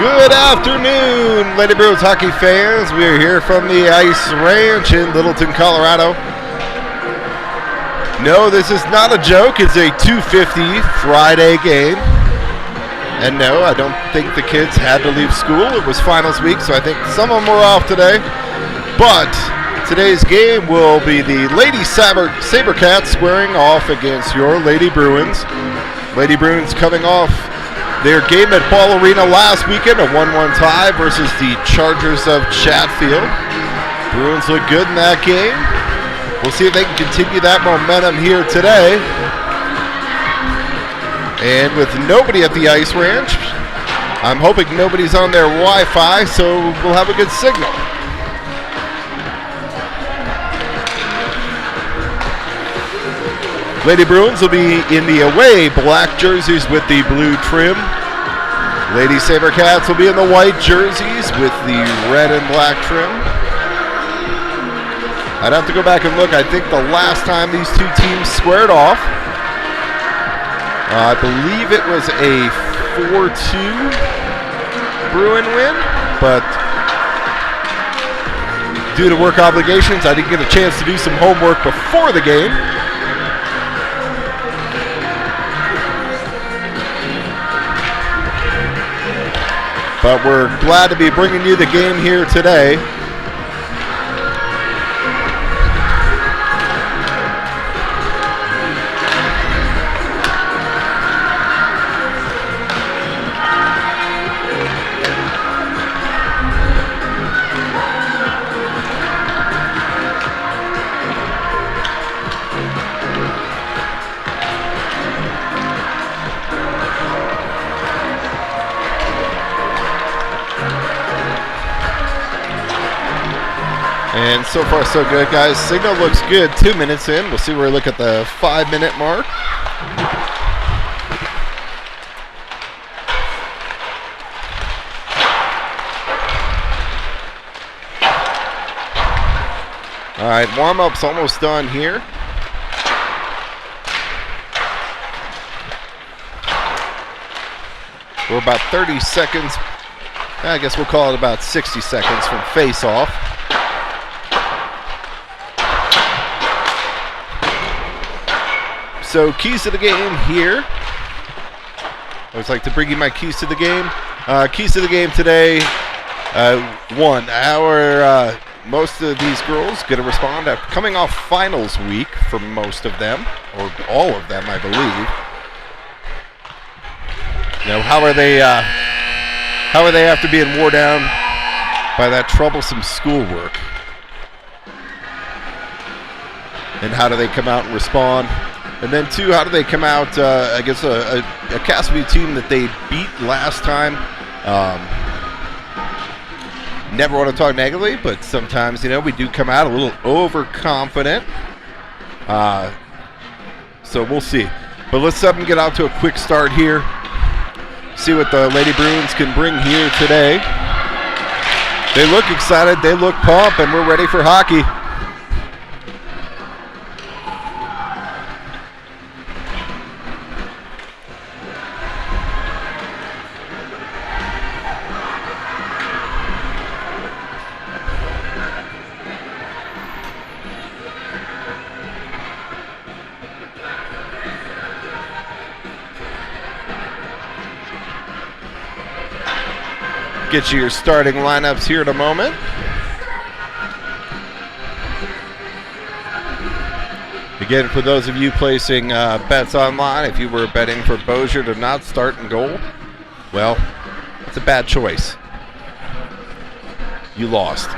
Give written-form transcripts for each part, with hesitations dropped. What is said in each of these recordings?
Good afternoon, Lady Bruins hockey fans. We are here from the Ice Ranch in Littleton, Colorado. No, this is not a joke. It's a 2:50 Friday game. And no, I don't think the kids had to leave school. It was finals week, so I think some of them were off today. But today's game will be the Lady Sabrecats squaring off against your Lady Bruins. Lady Bruins coming off their game at Ball Arena last weekend, a 1-1 tie versus the Chargers of Chatfield. Bruins look good in that game. We'll see if they can continue that momentum here today. And with nobody at the Ice Ranch, I'm hoping nobody's on their Wi-Fi, so we'll have a good signal. Lady Bruins will be in the away black jerseys with the blue trim. Lady Sabrecats will be in the white jerseys with the red and black trim. I'd have to go back and look. I think the last time these two teams squared off, I believe it was a 4-2 Bruin win, but due to work obligations, I didn't get a chance to do some homework before the game. But we're glad to be bringing you the game here today. And so far, so good, guys. Signal looks good. 2 minutes in. We'll see where we look at the 5-minute mark. All right, warm-up's almost done here. We're about 30 seconds. I guess we'll call it about 60 seconds from face-off. So keys to the game here. I always like to bring you my keys to the game. Keys to the game today. One, most of these girls going to respond after coming off finals week for most of them, or all of them, I believe. Now, how are they after being wore down by that troublesome schoolwork? And how do they come out and respond? And then, two, how do they come out against a Casby team that they beat last time? Never want to talk negatively, but sometimes, we do come out a little overconfident. So we'll see. But let's get out to a quick start here. See what the Lady Bruins can bring here today. They look excited. They look pumped, and we're ready for hockey. Get you your starting lineups here in a moment. Again, for those of you placing bets online, if you were betting for Bozier to not start in goal, well, it's a bad choice. You lost.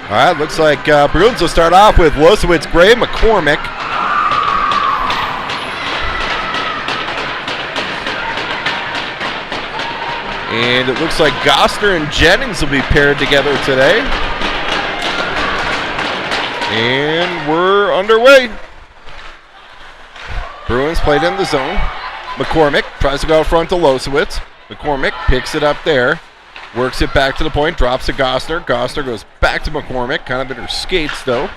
All right, looks like Bruins will start off with Losowitz, Gray, McCormick. And it looks like Gostner and Jennings will be paired together today. And we're underway. Bruins played in the zone. McCormick tries to go out front to Losowitz. McCormick picks it up there. Works it back to the point. Drops to Gostner. Gostner goes back to McCormick. Kind of in her skates, though.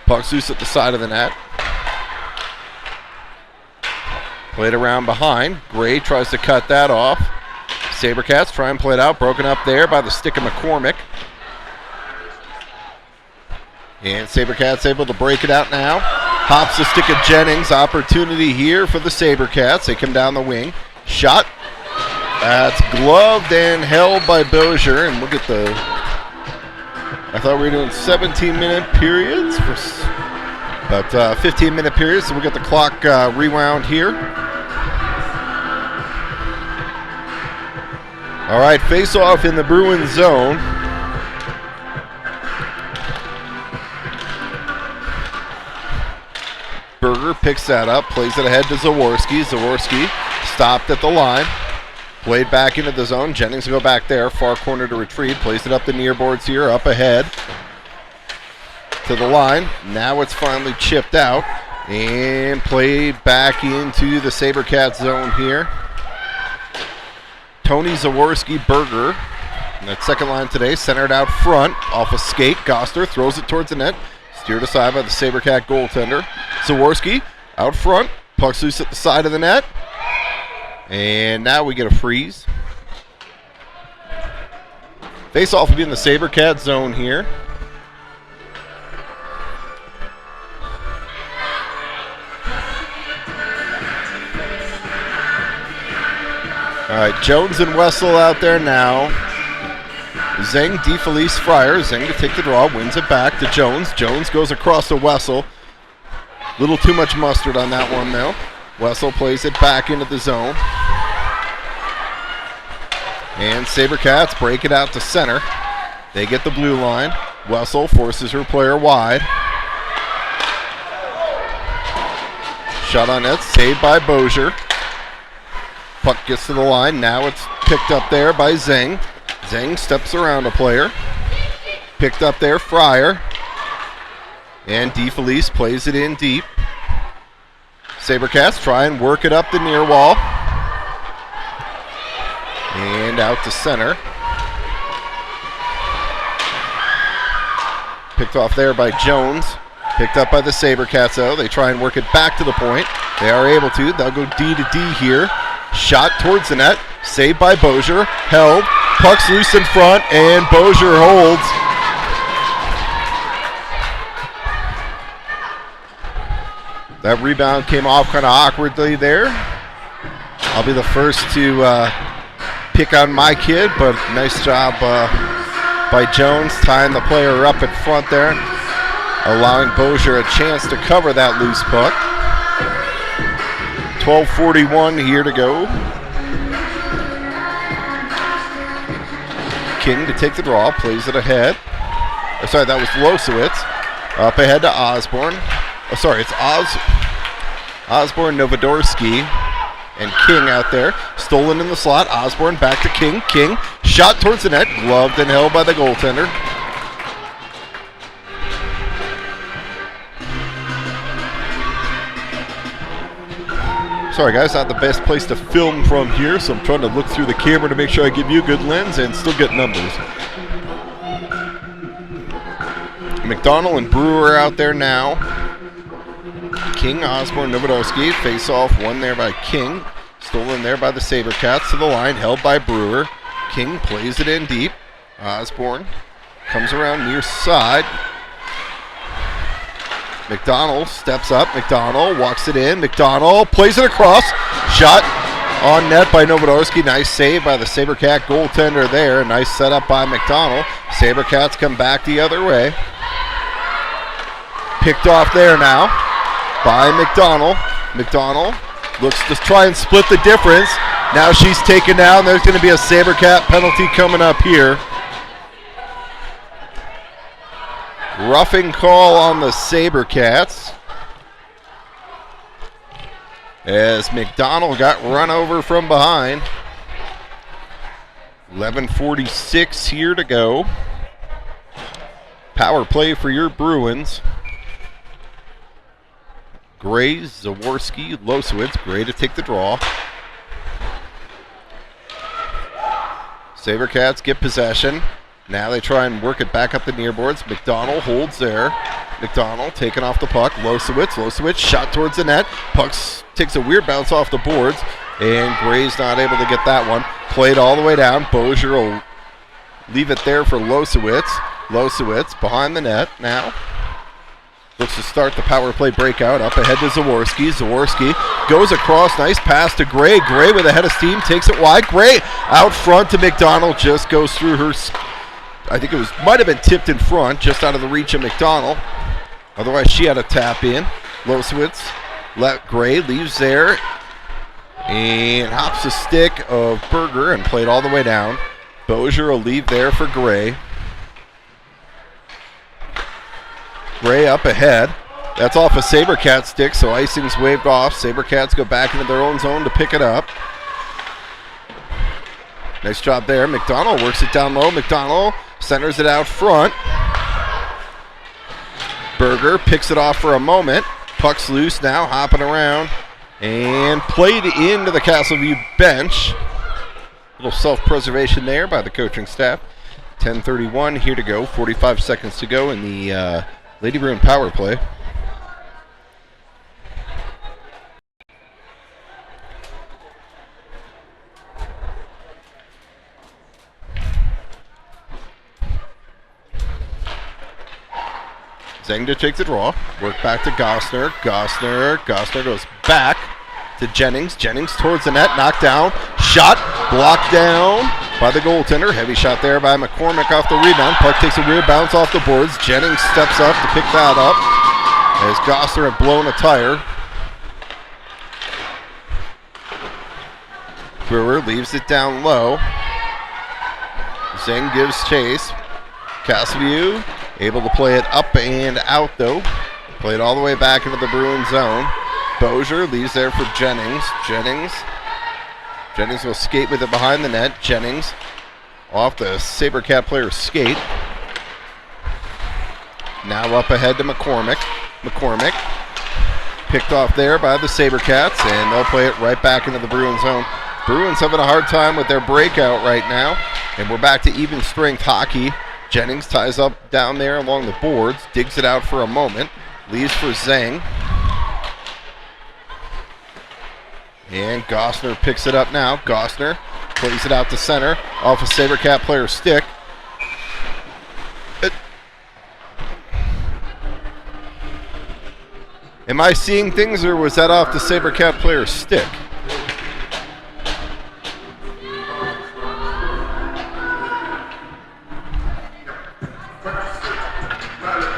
Puck's loose at the side of the net. Played around behind. Gray tries to cut that off. Sabrecats try and play it out. Broken up there by the stick of McCormick. And Sabrecats able to break it out now. Hops the stick of Jennings. Opportunity here for the Sabrecats. They come down the wing. Shot. That's gloved and held by Bozier. And look at the... I thought we were doing 17-minute periods. But 15-minute periods, so we'll get the clock rewound here. All right, face-off in the Bruins zone. Berger picks that up, plays it ahead to Zaworski. Zaworski stopped at the line. Played back into the zone. Jennings will go back there. Far corner to retrieve. Plays it up the near boards here. Up ahead to the line. Now it's finally chipped out. And played back into the Sabercats zone here. Tony Zaworski, Berger. And that second line today centered out front. Off a skate. Gostner throws it towards the net. Steered aside by the Sabercat goaltender. Zaworski out front. Puck's loose at the side of the net. And now we get a freeze. Face-off will be in the Sabercat zone here. All right, Jones and Wessel out there now. Zeng, DeFelice, Fryer. Zeng to take the draw, wins it back to Jones. Jones goes across to Wessel. Little too much mustard on that one, though. Wessel plays it back into the zone. And Sabercats break it out to center. They get the blue line. Wessel forces her player wide. Shot on net, saved by Bozier. Puck gets to the line. Now it's picked up there by Zeng. Zeng steps around a player. Picked up there, Fryer. And DeFelice plays it in deep. Sabercats try and work it up the near wall. And out to center. Picked off there by Jones. Picked up by the Sabercats, though. They try and work it back to the point. They are able to. They'll go D to D here. Shot towards the net. Saved by Bozier. Held. Puck's loose in front, and Bozier holds. That rebound came off kind of awkwardly there. I'll be the first to pick on my kid, but nice job by Jones tying the player up in front there, allowing Bozier a chance to cover that loose puck. 12:41 here to go. King to take the draw, plays it ahead. Oh, sorry, that was Losowitz. Up ahead to Osborne. Oh, sorry, it's Osborne, Novodorsky, and King out there. Stolen in the slot. Osborne back to King. King shot towards the net. Gloved and held by the goaltender. Sorry guys, not the best place to film from here, so I'm trying to look through the camera to make sure I give you a good lens and still get numbers. McDonald and Brewer out there now. King, Osborne, Novodorsky, face off, one there by King. Stolen there by the Sabercats to the line, held by Brewer. King plays it in deep. Osborne comes around near side. McDonald steps up. McDonald walks it in. McDonald plays it across. Shot on net by Novodorsky. Nice save by the Sabercat goaltender there. Nice setup by McDonald. Sabercats come back the other way. Picked off there now by McDonald. McDonald looks to try and split the difference. Now she's taken down. There's going to be a Sabercat penalty coming up here. Roughing call on the Sabercats as McDonald got run over from behind. 11:46 here to go. Power play for your Bruins. Gray, Zaworski, Losowitz. Gray to take the draw. Sabrecats get possession. Now they try and work it back up the near boards. McDonald holds there. McDonald taking off the puck. Losowitz shot towards the net. Puck takes a weird bounce off the boards, and Gray's not able to get that one. Played all the way down. Bozier will leave it there for Losowitz. Losowitz behind the net now. Looks to start the power play breakout. Up ahead to Zaworski. Zaworski goes across. Nice pass to Gray. Gray with a head of steam. Takes it wide. Gray out front to McDonald. Just goes through her. I think it might have been tipped in front. Just out of the reach of McDonald. Otherwise, she had a tap in. Losowitz let Gray. Leaves there. And hops the stick of Berger and played all the way down. Bozier will leave there for Gray. Gray up ahead. That's off a Sabrecat stick, so icing's waved off. Sabrecats go back into their own zone to pick it up. Nice job there. McDonald works it down low. McDonald centers it out front. Berger picks it off for a moment. Puck's loose now, hopping around. And played into the Castleview bench. A little self-preservation there by the coaching staff. 10:31 here to go. 45 seconds to go in the Lady Bruin power play. Zengda takes the draw. Work back to Gossner. Gossner goes back to Jennings. Jennings towards the net. Knocked down. Shot. Blocked down by the goaltender. Heavy shot there by McCormick off the rebound. Puck takes a weird bounce off the boards. Jennings steps up to pick that up as Gossner had blown a tire. Brewer leaves it down low. Zeng gives chase. Castleview able to play it up and out, though. Played all the way back into the Bruin zone. Bozier leaves there for Jennings. Jennings will skate with it behind the net. Jennings off the Sabrecat player's skate. Now up ahead to McCormick. McCormick picked off there by the Sabrecats, and they'll play it right back into the Bruin zone. Bruins having a hard time with their breakout right now, and we're back to even strength hockey. Jennings ties up down there along the boards, digs it out for a moment, leaves for Zeng. And Gossner picks it up now. Gossner plays it out to center, off a Sabrecat player's stick. Am I seeing things, or was that off the Sabrecat player's stick?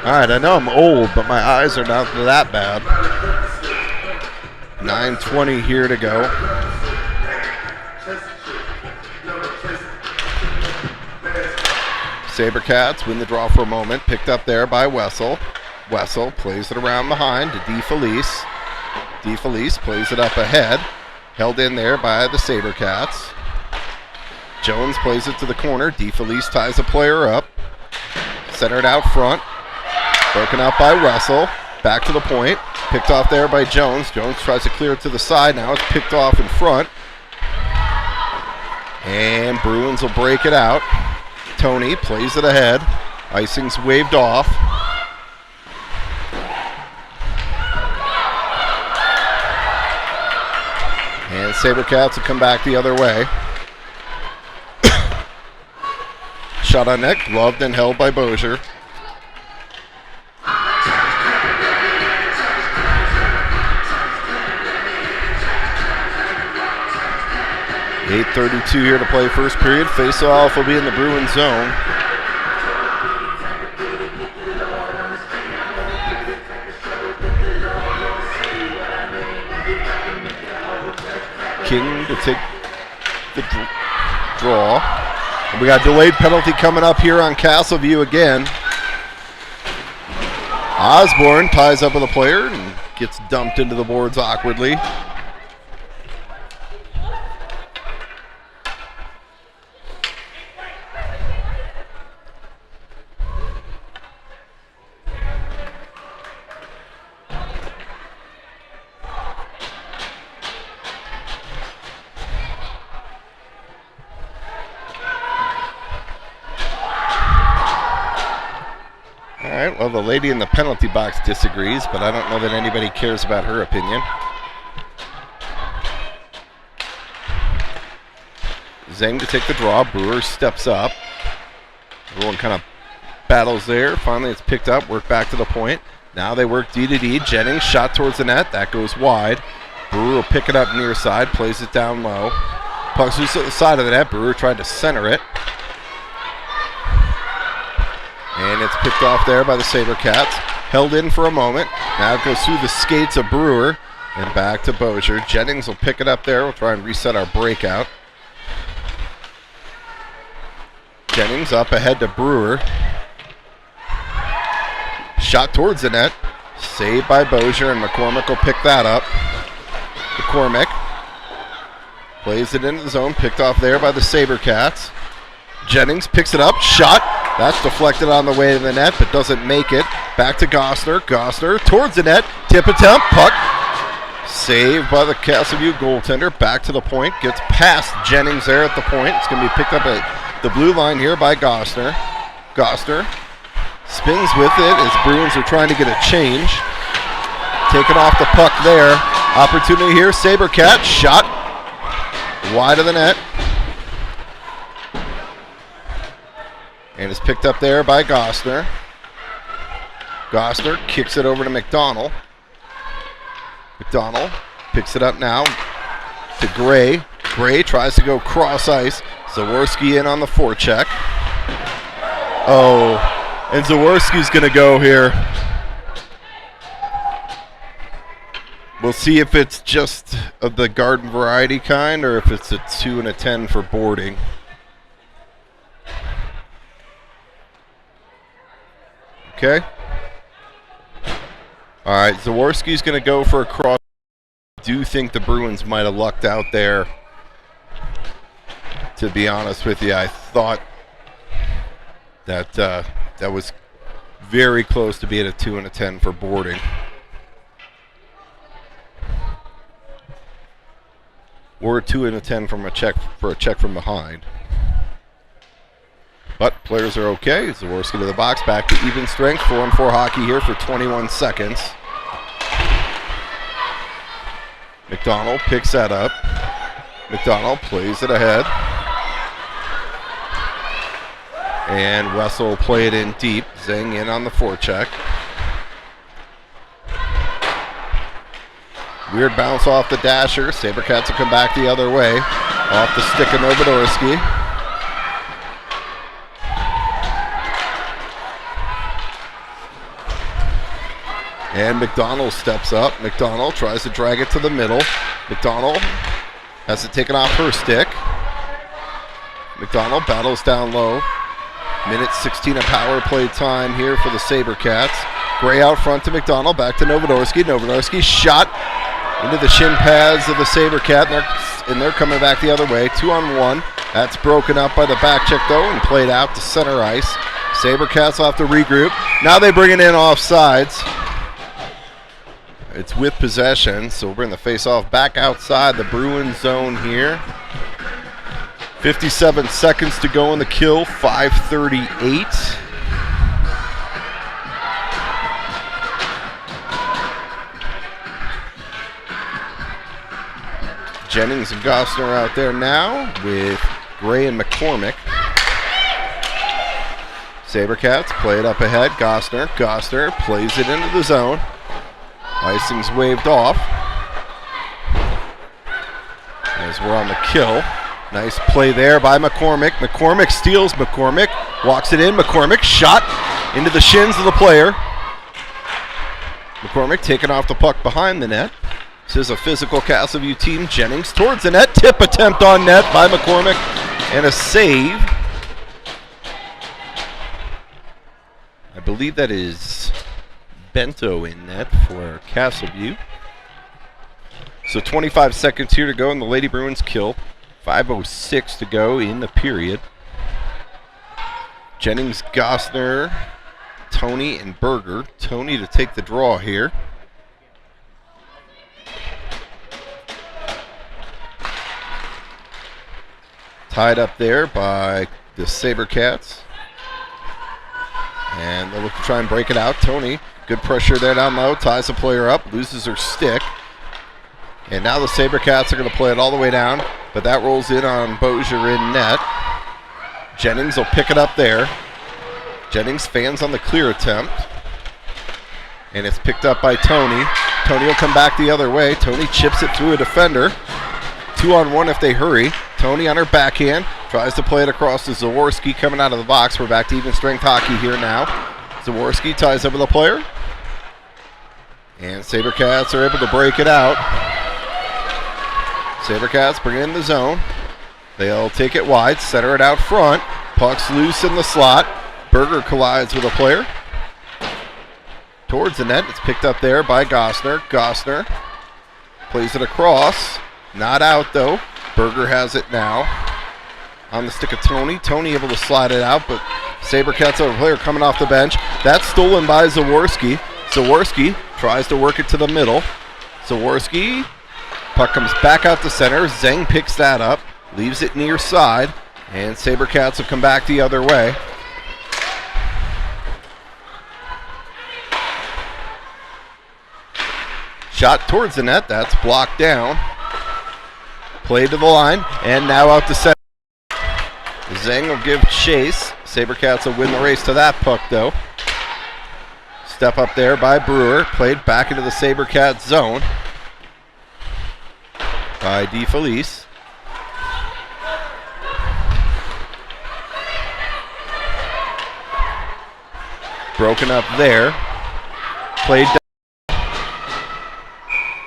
All right, I know I'm old, but my eyes are not that bad. 9:20 here to go. Sabrecats win the draw for a moment. Picked up there by Wessel. Wessel plays it around behind to DeFelice. DeFelice plays it up ahead. Held in there by the Sabrecats. Jones plays it to the corner. DeFelice ties a player up. Centered out front. Broken out by Wessel. Back to the point. Picked off there by Jones. Jones tries to clear it to the side. Now it's picked off in front. And Bruins will break it out. Tony plays it ahead. Icing's waved off. And Sabrecats will come back the other way. Shot on net, gloved and held by Bozier. .8:32 here to play first period. Face-off will be in the Bruins zone. King to take the draw. And we got delayed penalty coming up here on Castleview again. Osborne ties up with a player and gets dumped into the boards awkwardly. right, well, the lady in the penalty box disagrees, but I don't know that anybody cares about her opinion. Zhang to take the draw. Brewer steps up. Everyone kind of battles there. Finally, it's picked up. Work back to the point. Now they work D to D. Jennings shot towards the net. That goes wide. Brewer will pick it up near side. Plays it down low. Puck's loose at the side of the net. Brewer tried to center it. And it's picked off there by the Sabrecats. Held in for a moment. Now it goes through the skates of Brewer. And back to Bozier. Jennings will pick it up there. We'll try and reset our breakout. Jennings up ahead to Brewer. Shot towards the net. Saved by Bozier, and McCormick will pick that up. McCormick plays it into the zone. Picked off there by the Sabrecats. Jennings picks it up. Shot. That's deflected on the way to the net, but doesn't make it. Back to Gosner. Gosner towards the net. Tip attempt. Puck. Saved by the Castleview goaltender. Back to the point. Gets past Jennings there at the point. It's going to be picked up at the blue line here by Gosner. Gosner spins with it as Bruins are trying to get a change. Taking off the puck there. Opportunity here. Sabercat shot wide of the net. And it's picked up there by Gosner. Gosner kicks it over to McDonald. McDonald picks it up now to Gray. Gray tries to go cross ice. Zaworski in on the forecheck. Oh, and Zaworski's going to go here. We'll see if it's just of the garden variety kind or if it's a 2 and a 10 for boarding. Okay. All right, Zaworski's going to go for a cross. I do think the Bruins might have lucked out there. To be honest with you, I thought that that was very close to being a 2 and a 10 for boarding. Or a 2 and a 10 from a check from behind. But players are okay. Zaworski to the box, back to even strength. 4-on-4 hockey here for 21 seconds. McDonald picks that up. McDonald plays it ahead. And Wessel will play it in deep. Zing in on the forecheck. Weird bounce off the dasher. Sabercats will come back the other way. Off the stick of Novodorski. And McDonald steps up. McDonald tries to drag it to the middle. McDonald has it taken off her stick. McDonald battles down low. Minute 16 of power play time here for the Sabercats. Gray out front to McDonald, back to Novodorski. Novodorski shot into the shin pads of the Sabercat, and they're coming back the other way. 2-on-1. That's broken up by the back check, though, and played out to center ice. Sabercats will have to regroup. Now they bring it in off sides. It's with possession, so we'll bring the face-off back outside the Bruins zone here. 57 seconds to go in the kill, 5:38. Jennings and Gosner out there now with Gray and McCormick. Sabercats play it up ahead. Gosner plays it into the zone. Icing's waved off as we're on the kill. Nice play there by McCormick. McCormick steals. McCormick walks it in. McCormick shot into the shins of the player. McCormick taking off the puck behind the net. This is a physical Castleview team. Jennings towards the net. Tip attempt on net by McCormick. And a save. I believe that is Bento in net for Castleview. So 25 seconds here to go in the Lady Bruins kill. 5:06 to go in the period. Jennings, Gosner, Tony, and Berger. Tony to take the draw here. Tied up there by the Sabercats. And they look to try and break it out. Tony, good pressure there down low, ties the player up, loses her stick. And now the Sabrecats are going to play it all the way down, but that rolls in on Bozier in net. Jennings will pick it up there. Jennings fans on the clear attempt. And it's picked up by Tony. Tony will come back the other way. Tony chips it through a defender. 2-on-1 if they hurry. Tony on her backhand. Tries to play it across to Zaworski coming out of the box. We're back to even strength hockey here now. Zaworski ties up with the player. And Sabrecats are able to break it out. Sabrecats bring it in the zone. They'll take it wide, center it out front. Puck's loose in the slot. Berger collides with a player. Towards the net. It's picked up there by Gossner. Gossner plays it across. Not out though. Berger has it now. On the stick of Tony. Tony able to slide it out, but Sabrecats have a player coming off the bench. That's stolen by Zaworski. Zaworski tries to work it to the middle. Zaworski, puck comes back out to center. Zeng picks that up, leaves it near side, and Sabrecats will come back the other way. Shot towards the net, that's blocked down. Play to the line, and now out to center. Zeng will give chase. Sabrecats will win the race to that puck, though. Step up there by Brewer. Played back into the Sabrecats zone by DeFelice. Broken up there. Played down.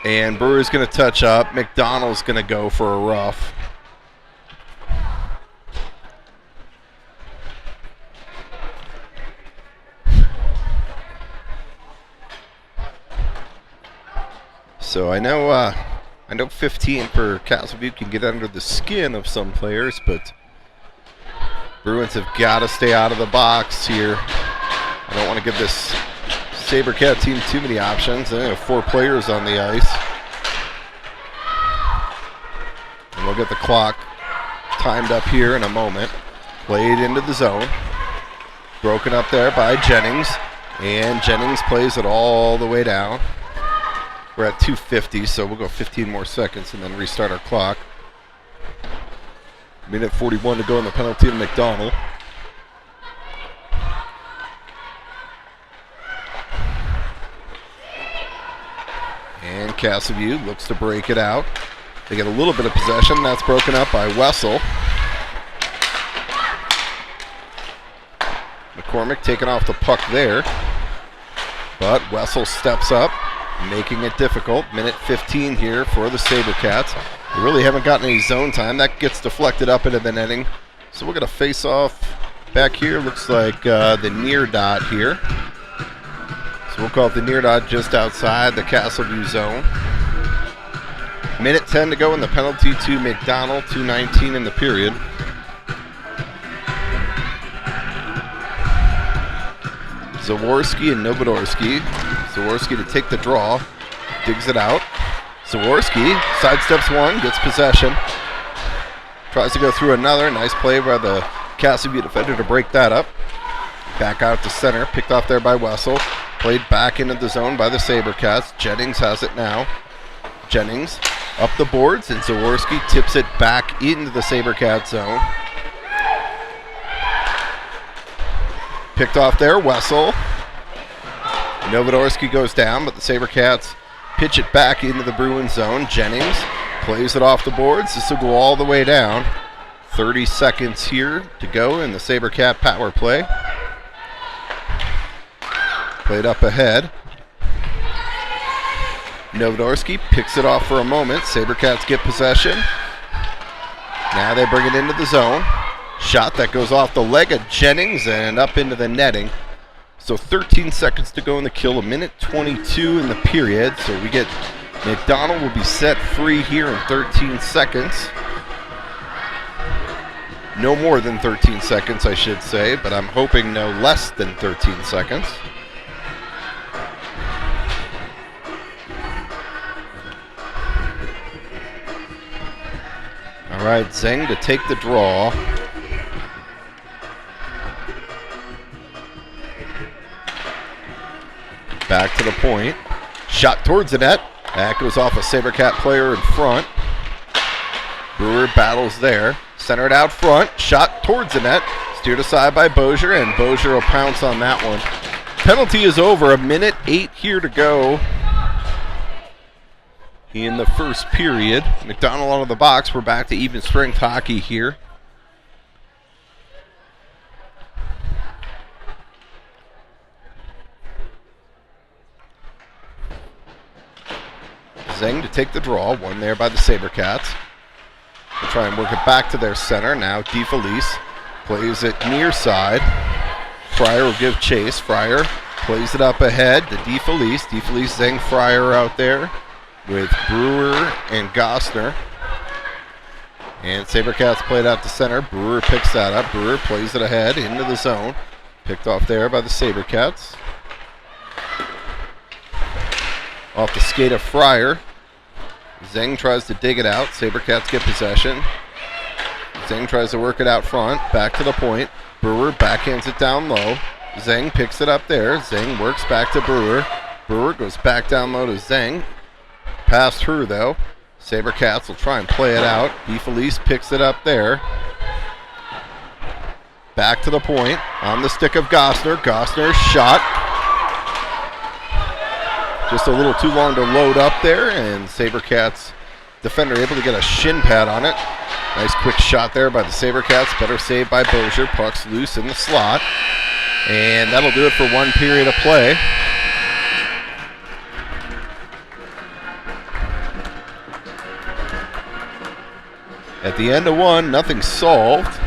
And Brewer's going to touch up. McDonald's going to go for a rough. So I know 15 for Castleview can get under the skin of some players, but Bruins have got to stay out of the box here. I don't want to give this Sabrecat team too many options. They have 4 players on the ice. And we'll get the clock timed up here in a moment. Played into the zone. Broken up there by Jennings. And Jennings plays it all the way down. We're at 2:50, so we'll go 15 more seconds and then restart our clock. Minute 41 to go in the penalty to McDonald. And Castleview looks to break it out. They get a little bit of possession. That's broken up by Wessel. McCormick taking off the puck there. But Wessel steps up, making it difficult. Minute 15 here for the Sabrecats. They really haven't gotten any zone time. That gets deflected up into the netting. So we're going to face off back here. Looks like the near dot here. So we'll call it the near dot just outside the Castleview zone. Minute 10 to go in the penalty to McDonald. 2:19 in the period. Zaworski and Novodorski. Zaworski to take the draw. Digs it out. Zaworski sidesteps one, gets possession. Tries to go through another. Nice play by the Castleview defender to break that up. Back out to center. Picked off there by Wessel. Played back into the zone by the Sabrecats. Jennings has it now. Jennings up the boards, and Zaworski tips it back into the Sabrecats zone. Picked off there, Wessel. Novodorski goes down, but the Sabrecats pitch it back into the Bruins zone. Jennings plays it off the boards. This will go all the way down. 30 seconds here to go in the Sabrecat power play. Played up ahead. Novodorski picks it off for a moment. Sabrecats get possession. Now they bring it into the zone. Shot that goes off the leg of Jennings and up into the netting. So 13 seconds to go in the kill, a minute 22 in the period. So we get McDonald will be set free here in 13 seconds. No more than 13 seconds, I should say, but I'm hoping no less than 13 seconds. All right, Zeng to take the draw. back to the point. Shot towards the net. That goes off a Sabercat player in front. Brewer battles there. Centered out front. Shot towards the net. Steered aside by Bozier, and Bozier will pounce on that one. Penalty is over. 1:08 here to go in the first period. McDonald out of the box. We're back to even strength hockey here. Zeng to take the draw. One there by the Sabercats. They'll try and work it back to their center. Now DeFelice plays it near side. Fryer will give chase. Fryer plays it up ahead to DeFelice. DeFelice, Zeng, Fryer out there with Brewer and Gostner. And Sabercats played out to center. Brewer picks that up. Brewer plays it ahead into the zone. Picked off there by the Sabercats. Off the skate of Fryer. Zeng tries to dig it out. Sabercats get possession. Zeng tries to work it out front. Back to the point. Brewer backhands it down low. Zeng picks it up there. Zeng works back to Brewer. Brewer goes back down low to Zeng. Pass through though. Sabercats will try and play it out. DeFelice picks it up there. Back to the point. On the stick of Gostner. Gostner shot. Just a little too long to load up there, and Sabercats defender able to get a shin pad on it. Nice quick shot there by the Sabercats. Better save by Bozier. Puck's loose in the slot. And that'll do it for one period of play. At the end of one, nothing solved.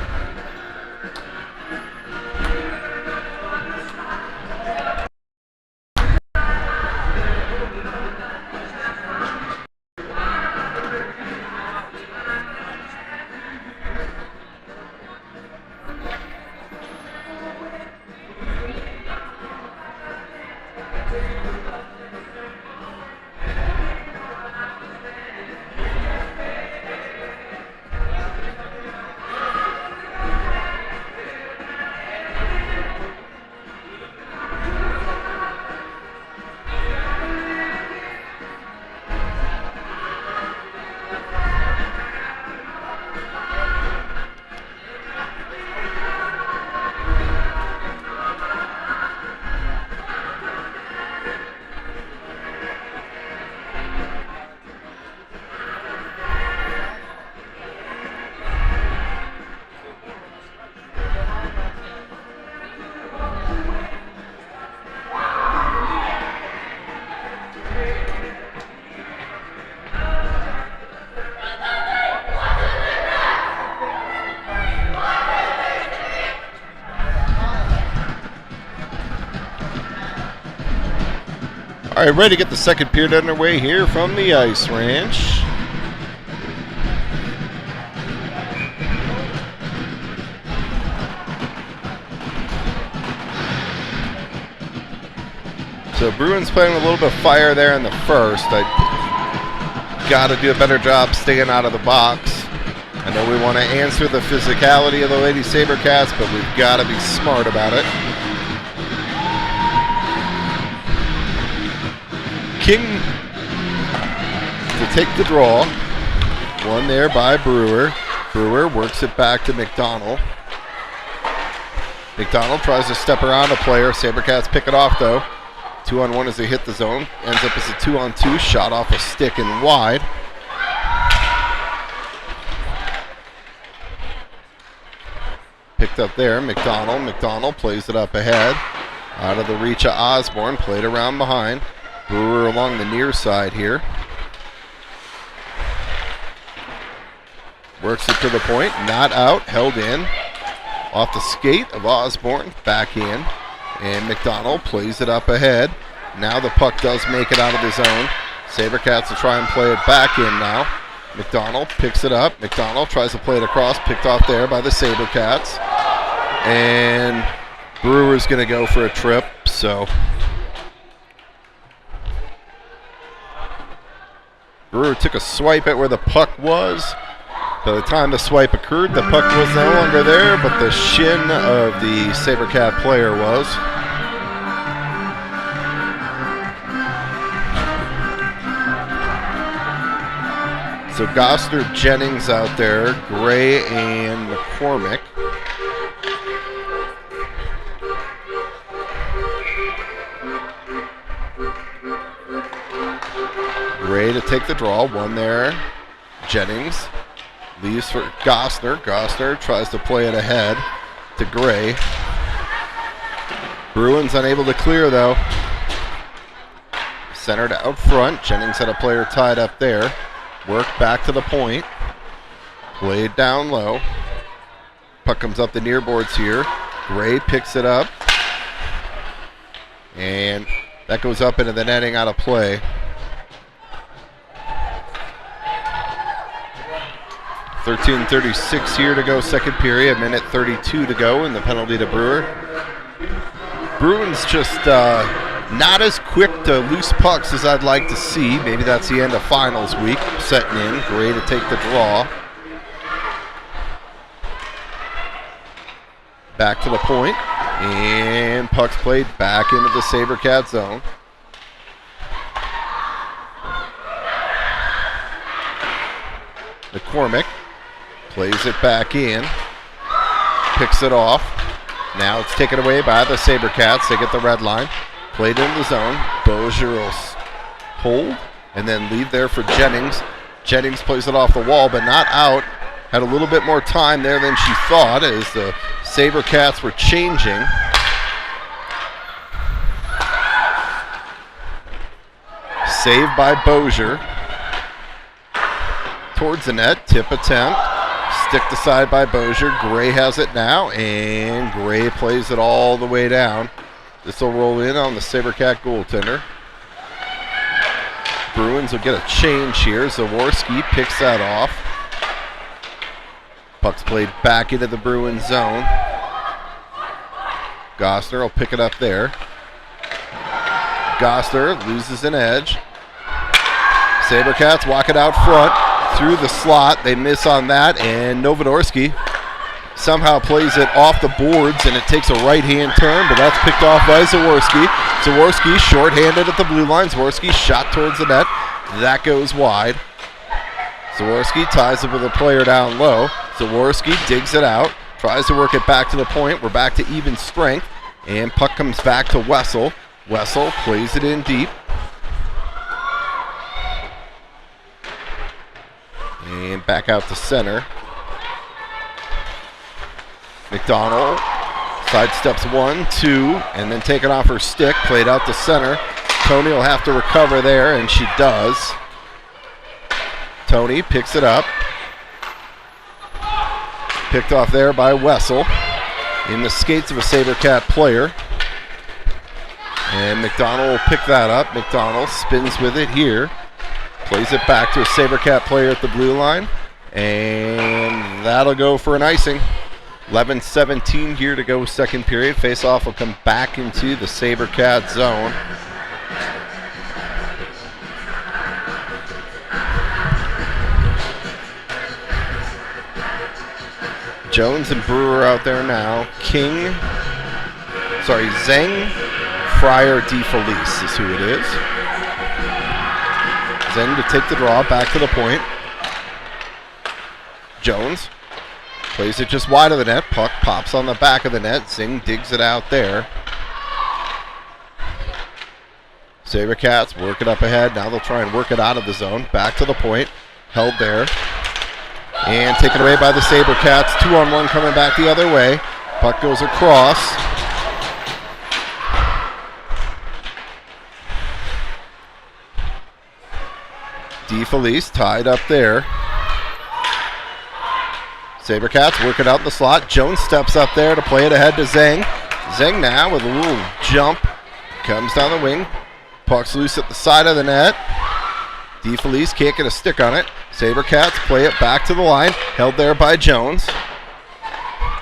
All right, ready to get the second period underway here from the Ice Ranch. So Bruins playing with a little bit of fire there in the first. I got to do a better job staying out of the box. I know we want to answer the physicality of the Lady Sabercats, but we've got to be smart about it. King to take the draw. One there by Brewer. Brewer works it back to McDonald. McDonald tries to step around a player. Sabercats pick it off though. 2-on-1 as they hit the zone. Ends up as a 2-on-2. Shot off a stick and wide. Picked up there. McDonald. McDonald plays it up ahead. Out of the reach of Osborne. Played around behind. Brewer along the near side here. Works it to the point. Not out. Held in. Off the skate of Osborne. Back in. And McDonald plays it up ahead. Now the puck does make it out of the zone. Sabercats will try and play it back in now. McDonald picks it up. McDonald tries to play it across. Picked off there by the Sabercats. And Brewer's going to go for a trip. So Brewer took a swipe at where the puck was. By the time the swipe occurred, the puck was no longer there, but the shin of the Sabercat player was. So Gosner, Jennings out there, Gray and McCormick. Gray to take the draw, one there. Jennings leaves for Gosner. Gosner tries to play it ahead to Gray. Bruins unable to clear though. Centered out front. Jennings had a player tied up there. Work back to the point. Played down low. Puck comes up the near boards here. Gray picks it up. And that goes up into the netting, out of play. .36 here to go, second period. 1:32 to go, and the penalty to Brewer. Bruins just not as quick to loose pucks as I'd like to see. Maybe that's the end of finals week setting in. Gray to take the draw. Back to the point, and puck's played back into the Sabrecat zone. McCormick plays it back in, picks it off. Now it's taken away by the Sabrecats. They get the red line. Played in the zone. Bozier will hold and then leave there for Jennings. Jennings plays it off the wall, but not out. Had a little bit more time there than she thought as the Sabrecats were changing. Saved by Bozier. Towards the net. Tip attempt. Sticked aside by Bozier. Gray has it now, and Gray plays it all the way down. This will roll in on the Sabrecat goaltender. Bruins will get a change here. Zaworski picks that off. Puck's played back into the Bruins zone. Gosner will pick it up there. Gosner loses an edge. Sabrecats walk it out front through the slot. They miss on that, and Novodorsky somehow plays it off the boards, and it takes a right-hand turn, but that's picked off by Zaworski. Zaworski short-handed at the blue line. Zaworski shot towards the net. That goes wide. Zaworski ties it with a player down low. Zaworski digs it out, tries to work it back to the point. We're back to even strength, and puck comes back to Wessel. Wessel plays it in deep. And back out to center. McDonald sidesteps 1, 2, and then taken off her stick, played out to center. Tony will have to recover there, and she does. Tony picks it up. Picked off there by Wessel in the skates of a Sabrecat player. And McDonald will pick that up. McDonald spins with it here. Plays it back to a Sabrecat player at the blue line. And that'll go for an icing. 11:17 here to go, second period. Face-off will come back into the Sabrecat zone. Jones and Brewer out there now. Zeng, Fryer, DeFelice is who it is. Zeng to take the draw, back to the point. Jones plays it just wide of the net. Puck pops on the back of the net. Zeng digs it out there. Sabrecats work it up ahead. Now they'll try and work it out of the zone. Back to the point. Held there. And taken away by the Sabrecats. 2-on-1 coming back the other way. Puck goes across. DeFelice tied up there. Sabrecats work it out in the slot. Jones steps up there to play it ahead to Zeng. Zeng now with a little jump. Comes down the wing. Puck's loose at the side of the net. DeFelice can't get a stick on it. Sabrecats play it back to the line. Held there by Jones.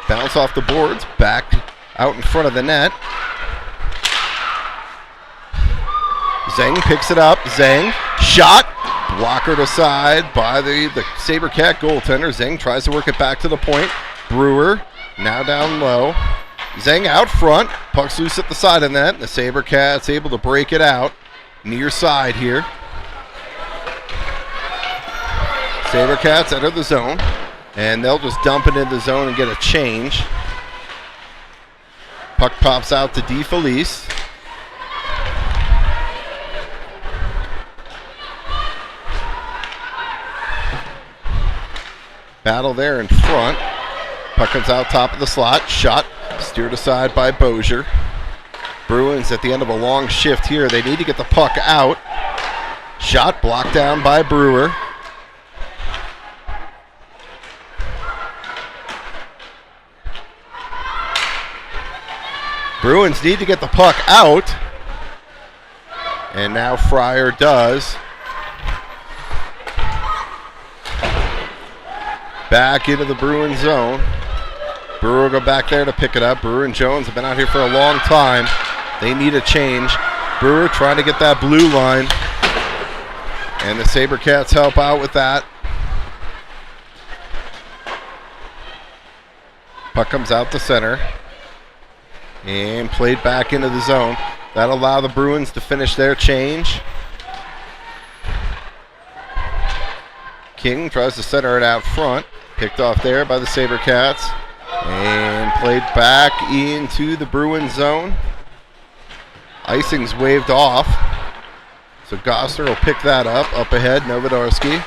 Bounce off the boards. Back out in front of the net. Zeng picks it up. Zeng shot. Blockered aside by the Sabrecat goaltender. Zeng tries to work it back to the point. Brewer now down low. Zeng out front. Puck's loose at the side of the net. The Sabrecats able to break it out. Near side here. Sabrecats enter the zone, and they'll just dump it in the zone and get a change. Puck pops out to DeFelice. Battle there in front. Puck comes out top of the slot. Shot steered aside by Bozier. Bruins at the end of a long shift here. They need to get the puck out. Shot blocked down by Brewer. Bruins need to get the puck out. And now Fryer does. Back into the Bruin zone. Brewer will go back there to pick it up. Brewer and Jones have been out here for a long time. They need a change. Brewer trying to get that blue line. And the Sabrecats help out with that. Puck comes out the center. And played back into the zone. That'll allow the Bruins to finish their change. King tries to center it out front. Picked off there by the Sabrecats. And played back into the Bruins zone. Icing's waved off. So Gosser will pick that up ahead, Novodarski.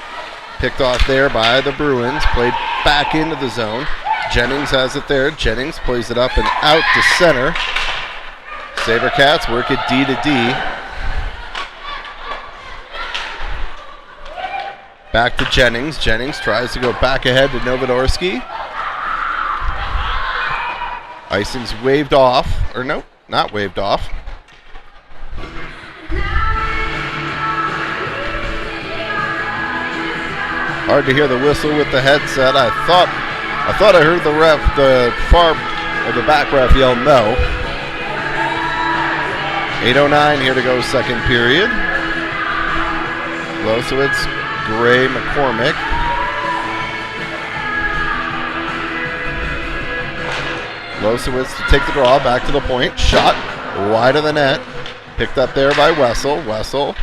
Picked off there by the Bruins. Played back into the zone. Jennings has it there. Jennings plays it up and out to center. Sabrecats work it D to D. Back to Jennings. Jennings tries to go back ahead to Novodarski. Icing's waved off. Or nope, not waved off. Hard to hear the whistle with the headset. I thought I heard the ref, the back ref yell no. 8:09 here to go, second period. Losowitz, Gray, McCormick. Losowitz to take the draw, back to the point. Shot wide of the net. Picked up there by Wessel. Wessel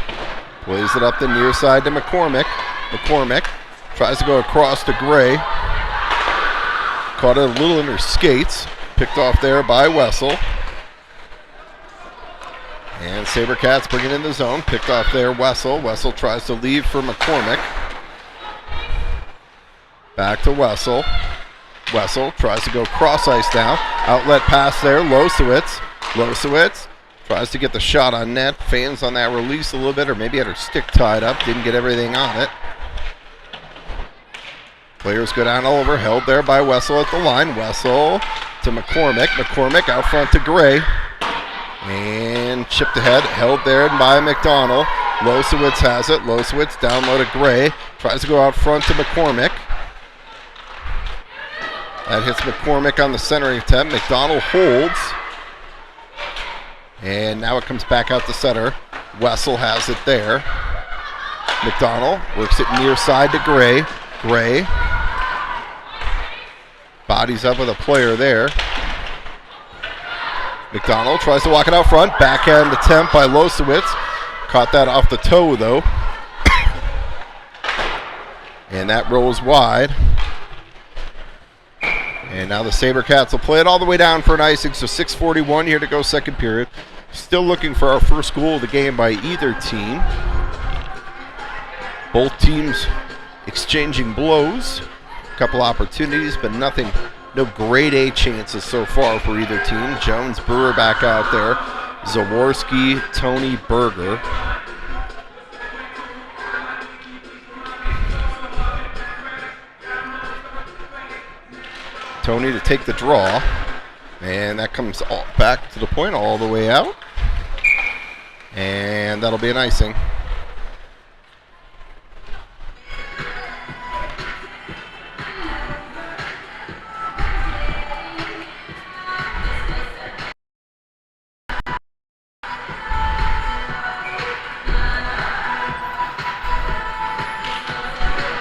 plays it up the near side to McCormick. McCormick tries to go across to Gray. Caught it a little in her skates. Picked off there by Wessel. And Sabrecats bring it in the zone. Picked off there Wessel. Wessel tries to leave for McCormick. Back to Wessel. Wessel tries to go cross ice now. Outlet pass there. Losowitz. Losowitz tries to get the shot on net. Fans on that release a little bit, or maybe had her stick tied up. Didn't get everything on it. Players go down all over. Held there by Wessel at the line. Wessel to McCormick. McCormick out front to Gray. And chipped ahead. Held there by McDonald. Losowitz has it. Losowitz down low to Gray. Tries to go out front to McCormick. That hits McCormick on the centering attempt. McDonald holds. And now it comes back out to center. Wessel has it there. McDonald works it near side to Gray. Gray bodies up with a player there. McDonald tries to walk it out front. Backhand attempt by Losowitz. Caught that off the toe though. And that rolls wide. And now the Sabrecats will play it all the way down for an icing. So 6:41 here to go, second period. Still looking for our first goal of the game by either team. Both teams exchanging blows. A couple opportunities, but nothing, no grade A chances so far for either team. Jones, Brewer back out there. Zaworski, Tony, Berger. Tony to take the draw. And that comes all back to the point all the way out. And that'll be an icing.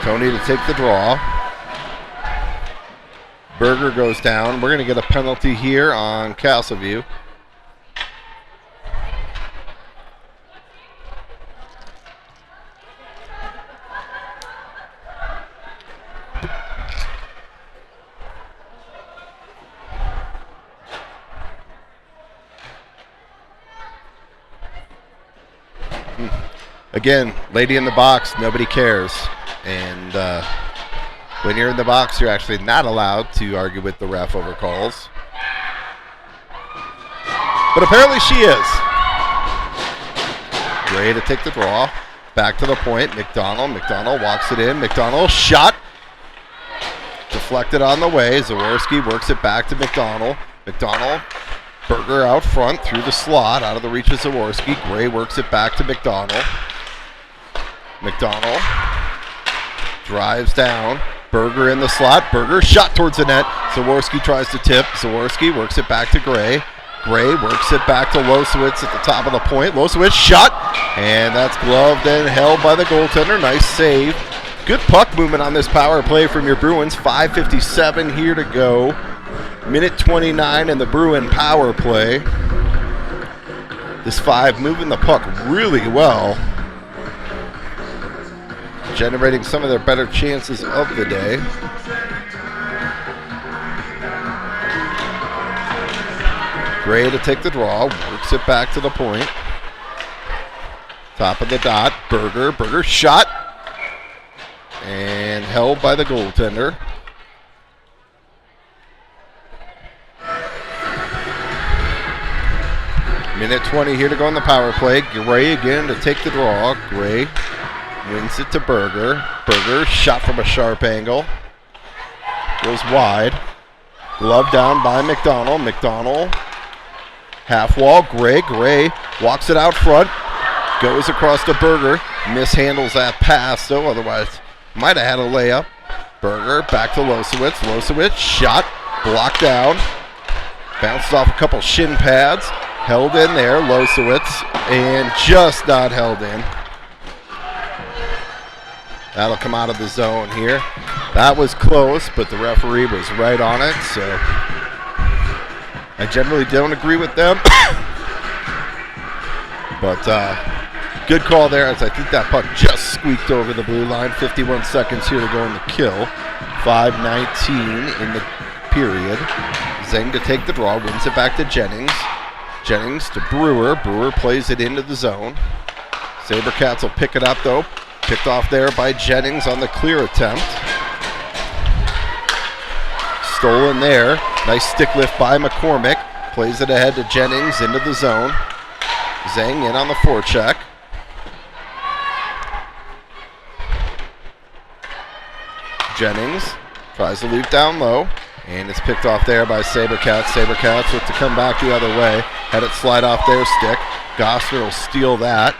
Tony to take the draw. Berger goes down. We're going to get a penalty here on Castleview. Again, lady in the box, nobody cares. And when you're in the box, you're actually not allowed to argue with the ref over calls. But apparently she is. Gray to take the draw. Back to the point. McDonald. McDonald walks it in. McDonald shot. Deflected on the way. Zaworski works it back to McDonald. McDonald. Berger out front through the slot. Out of the reach of Zaworski. Gray works it back to McDonald. McDonald drives down. Berger in the slot. Berger shot towards the net. Zaworski tries to tip. Zaworski works it back to Gray. Gray works it back to Losowitz at the top of the point. Losowitz shot, and that's gloved and held by the goaltender. Nice save. Good puck movement on this power play from your Bruins. 5:57 here to go. Minute 29 in the Bruin power play. This 5 moving the puck really well, generating some of their better chances of the day. Gray to take the draw, works it back to the point. Top of the dot, Berger. Berger shot, and held by the goaltender. Minute 20 here to go on the power play. Gray again to take the draw. Gray wins it to Berger. Berger shot from a sharp angle. Goes wide. Glove down by McDonald. McDonald half wall. Gray. Gray walks it out front. Goes across to Berger. Mishandles that pass, though. Otherwise, might have had a layup. Berger back to Losowitz. Losowitz shot. Blocked down. Bounced off a couple shin pads. Held in there. Losowitz. And just not held in. That'll come out of the zone here. That was close, but the referee was right on it, so I generally don't agree with them. But good call there, as I think that puck just squeaked over the blue line. 51 seconds here to go in the kill. 5:19 in the period. Zeng to take the draw, wins it back to Jennings. Jennings to Brewer. Brewer plays it into the zone. Sabrecats will pick it up, though. Picked off there by Jennings on the clear attempt. Stolen there. Nice stick lift by McCormick. Plays it ahead to Jennings into the zone. Zhang in on the forecheck. Jennings tries to leave down low. And it's picked off there by Sabrecats. Sabrecats look to come back the other way. Had it slide off their stick. Gossner will steal that.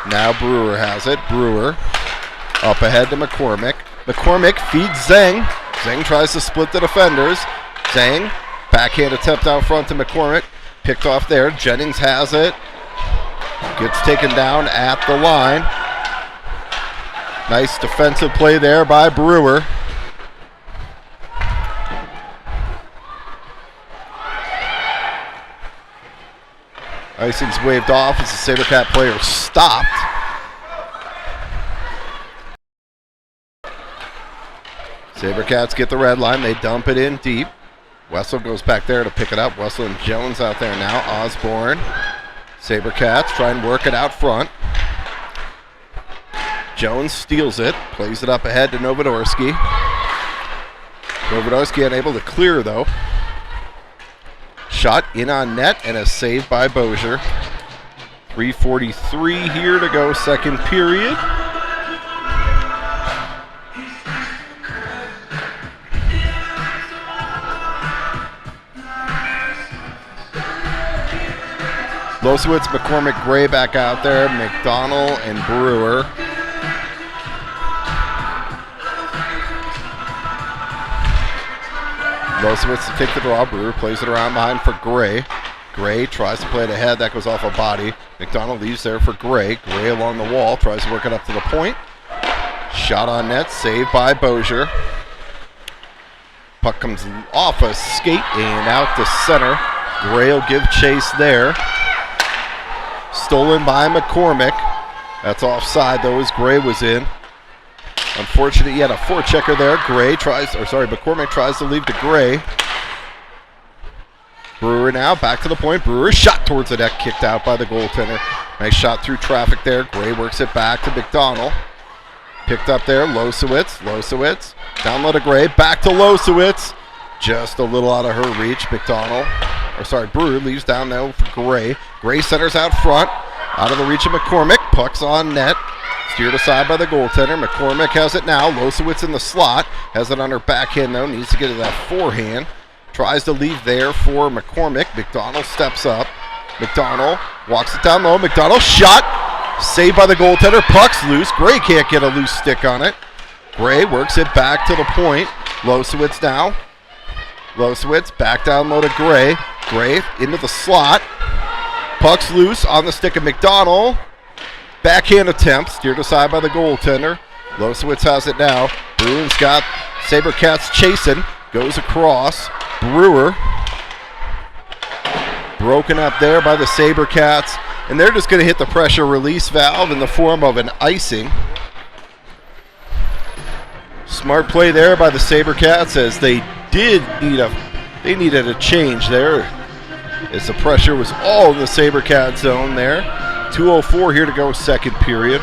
Now Brewer has it. Brewer up ahead to McCormick. McCormick feeds Zhang. Zhang tries to split the defenders. Zhang, backhand attempt out front to McCormick. Picked off there. Jennings has it. Gets taken down at the line. Nice defensive play there by Brewer. Icing's waved off as the Sabrecat player stopped. Sabrecats get the red line. They dump it in deep. Wessel goes back there to pick it up. Wessel and Jones out there now. Osborne. Sabrecats try and work it out front. Jones steals it. Plays it up ahead to Novodorski. Novodorski unable to clear, though. Shot in on net and a save by Bozier. 3:43 here to go, second period. Losowitz, McCormick, Gray back out there. McDonald and Brewer. Losowitz to take the draw. Brewer plays it around behind for Gray. Gray tries to play it ahead. That goes off a body. McDonald leaves there for Gray. Gray along the wall. Tries to work it up to the point. Shot on net. Saved by Bozier. Puck comes off a skate and out to center. Gray will give chase there. Stolen by McCormick. That's offside though, as Gray was in. Unfortunate, he had a forechecker there. McCormick tries to leave to Gray. Brewer now back to the point. Brewer shot towards the net, kicked out by the goaltender. Nice shot through traffic there. Gray works it back to McDonald. Picked up there, Losowitz. Down low to Gray, back to Losowitz. Just a little out of her reach. Brewer leaves down now for Gray. Gray centers out front, out of the reach of McCormick. Puck's on net. Steered aside by the goaltender. McCormick has it now. Losowitz in the slot. Has it on her backhand though. Needs to get to that forehand. Tries to leave there for McCormick. McDonald steps up. McDonald walks it down low. McDonald shot. Saved by the goaltender. Puck's loose. Gray can't get a loose stick on it. Gray works it back to the point. Losowitz now. Losowitz back down low to Gray. Gray into the slot. Puck's loose on the stick of McDonald. Backhand attempt, steered aside by the goaltender. Losowitz has it now. Bruins got Sabrecats chasing. Goes across. Brewer. Broken up there by the Sabrecats. And they're just going to hit the pressure release valve in the form of an icing. Smart play there by the Sabrecats as they needed a change there as the pressure was all in the Sabercat zone there. 2:04 here to go, second period.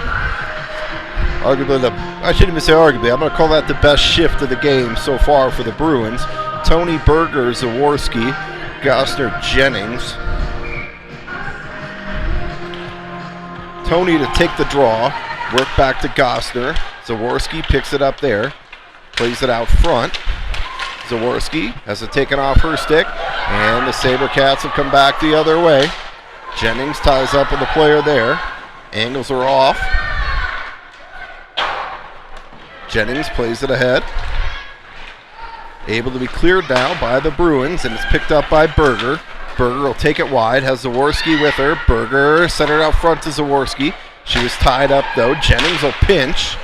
I shouldn't even say arguably, I'm going to call that the best shift of the game so far for the Bruins. Tony, Berger, Zaworski, Gosner, Jennings. Tony to take the draw, work back to Gosner. Zaworski picks it up there, plays it out front. Zaworski has it taken off her stick, and the Sabercats have come back the other way. Jennings ties up with the player there. Angles are off. Jennings plays it ahead. Able to be cleared now by the Bruins, and it's picked up by Berger. Berger will take it wide, has Zaworski with her. Berger centered out front to Zaworski. She was tied up though. Jennings will pinch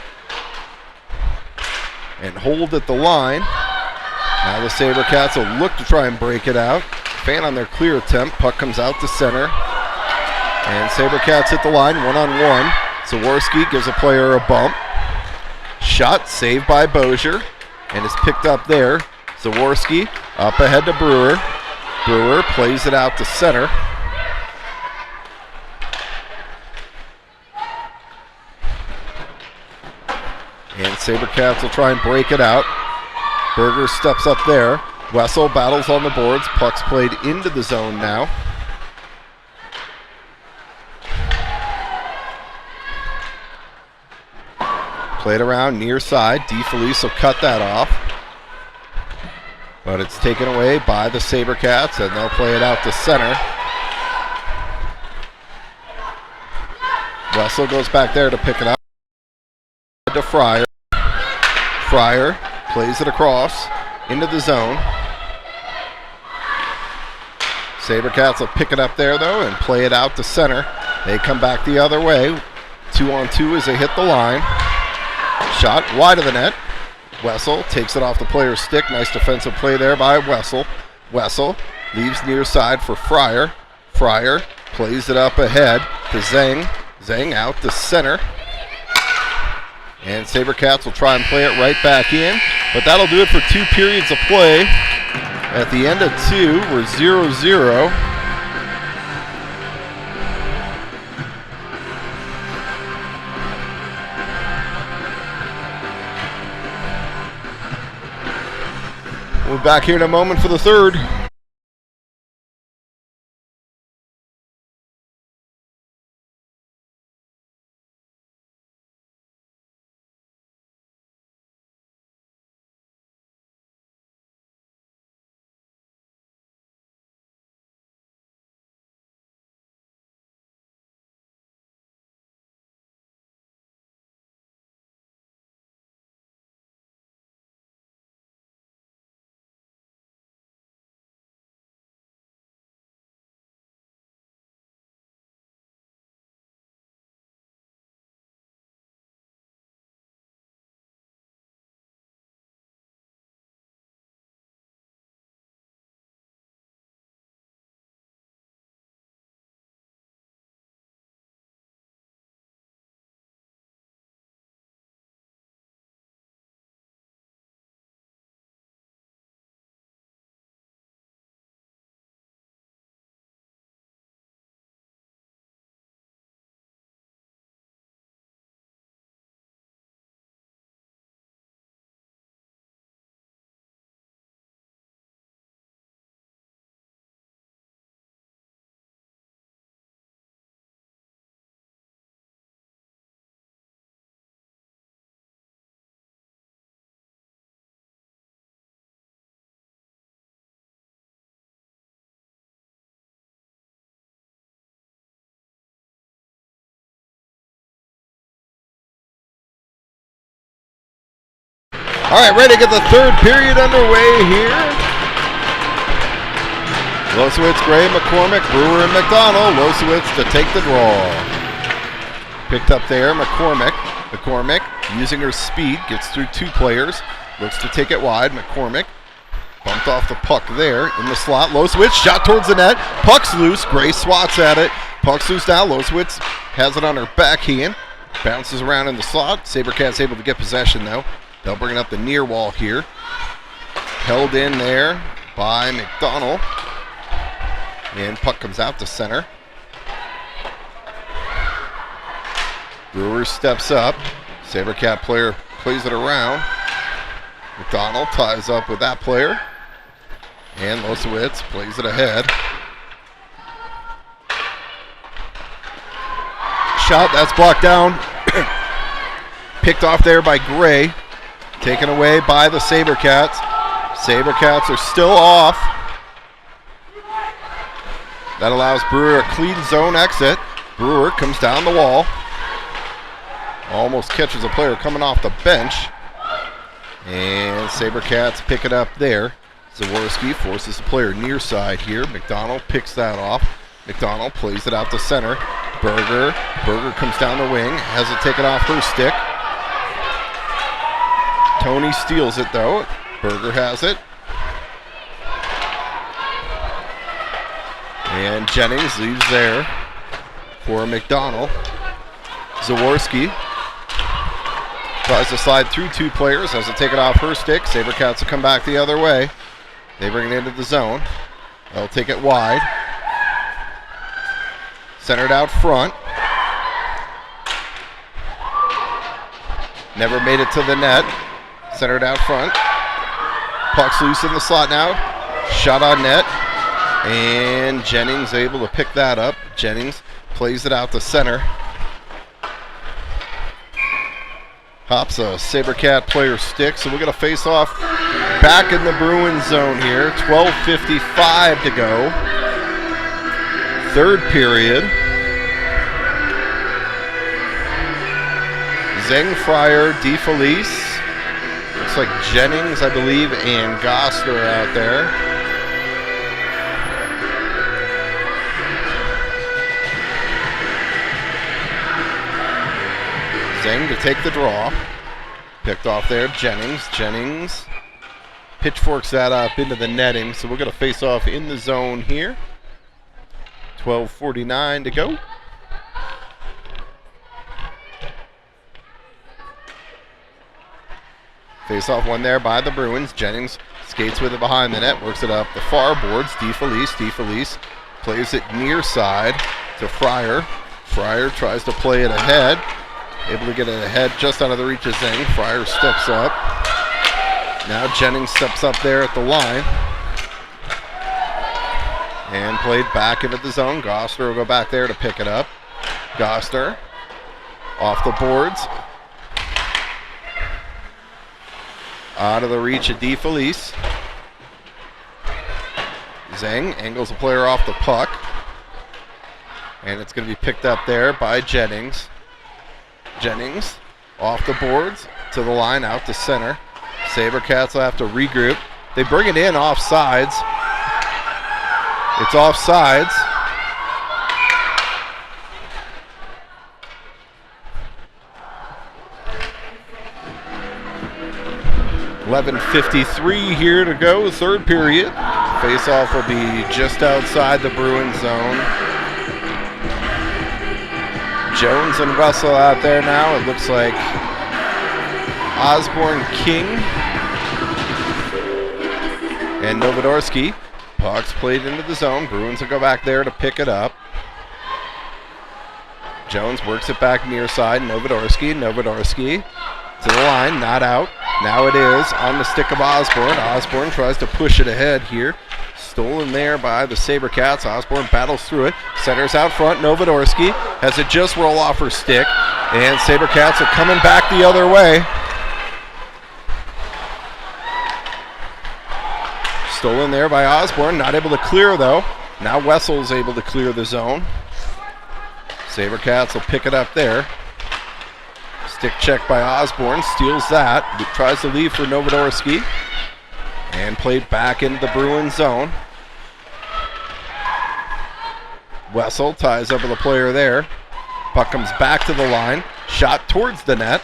and hold at the line. Now the Sabercats will look to try and break it out. Fan on their clear attempt. Puck comes out to center. And Sabercats hit the line one-on-one. Zaworski gives a player a bump. Shot saved by Bozier. And it's picked up there. Zaworski up ahead to Brewer. Brewer plays it out to center. And Sabercats will try and break it out. Berger steps up there. Wessel battles on the boards. Puck's played into the zone now. Played around near side. DeFelice will cut that off. But it's taken away by the Sabercats, and they'll play it out to center. Wessel goes back there to pick it up. To Fryer. Fryer plays it across into the zone. Sabercats will pick it up there, though, and play it out to center. They come back the other way. 2-on-2 as they hit the line. Shot wide of the net. Wessel takes it off the player's stick. Nice defensive play there by Wessel. Wessel leaves near side for Fryer. Fryer plays it up ahead to Zhang. Zhang out to center. And Sabercats will try and play it right back in. But that'll do it for 2 periods of play. At the end of 2, we're 0-0. We'll be back here in a moment for the third. All right, ready to get the third period underway here. Losowitz, Gray, McCormick, Brewer, and McDonald. Losowitz to take the draw. Picked up there, McCormick. McCormick, using her speed, gets through two players. Looks to take it wide. McCormick bumped off the puck there in the slot. Losowitz, shot towards the net. Puck's loose. Gray swats at it. Puck's loose now. Losowitz has it on her backhand. Bounces around in the slot. Sabrecats able to get possession, though. They'll bring it up the near wall here. Held in there by McDonald. And puck comes out to center. Brewer steps up. Sabrecat player plays it around. McDonald ties up with that player. And Losowitz plays it ahead. Shot, that's blocked down. Picked off there by Gray. Taken away by the Sabrecats. Sabrecats are still off. That allows Brewer a clean zone exit. Brewer comes down the wall. Almost catches a player coming off the bench. And Sabrecats pick it up there. Zaworski forces the player near side here. McDonald picks that off. McDonald plays it out to center. Berger comes down the wing. Has it taken off her stick. Tony steals it though. Berger has it. And Jennings leaves there for McDonald. Zaworski tries to slide through two players. Has it taken off her stick. Sabrecats will come back the other way. They bring it into the zone. They'll take it wide. Centered out front. Never made it to the net. Centered out front. Puck's loose in the slot now. Shot on net. And Jennings able to pick that up. Jennings plays it out to center. Hops a Sabrecat player stick, so we're going to face off back in the Bruins zone here. 12:55 to go. Third period. Zeng, Fryer, DeFelice. Looks like Jennings, I believe, and Gosler out there. Zeng to take the draw. Picked off there, Jennings. Jennings pitchforks that up into the netting, so we're going to face off in the zone here. 12:49 to go. Face off one there by the Bruins. Jennings skates with it behind the net, works it up the far boards. DeFelice plays it near side to Fryer. Fryer tries to play it ahead. Able to get it ahead just out of the reach of Zeng. Fryer steps up. Now Jennings steps up there at the line. And played back into the zone. Gosler will go back there to pick it up. Gosler off the boards. Out of the reach of DeFelice. Zeng angles a player off the puck. And it's going to be picked up there by Jennings. Jennings off the boards to the line, out to center. Sabrecats will have to regroup. They bring it in off sides. It's off sides. $11:53 here to go, third period. Face-off will be just outside the Bruins zone. Jones and Russell out there now. It looks like Osborne, King, and Novodorsky. Puck's played into the zone. Bruins will go back there to pick it up. Jones works it back near side. Novodorsky to the line, not out. Now it is on the stick of Osborne. Osborne tries to push it ahead here. Stolen there by the Sabrecats. Osborne battles through it. Centers out front. Novodorsky has it just roll off her stick. And Sabrecats are coming back the other way. Stolen there by Osborne. Not able to clear though. Now Wessel's able to clear the zone. Sabrecats will pick it up there. Stick check by Osborne, steals that, tries to leave for Novodorski, and played back into the Bruins zone. Wessel ties up with a player there. Puck comes back to the line, shot towards the net.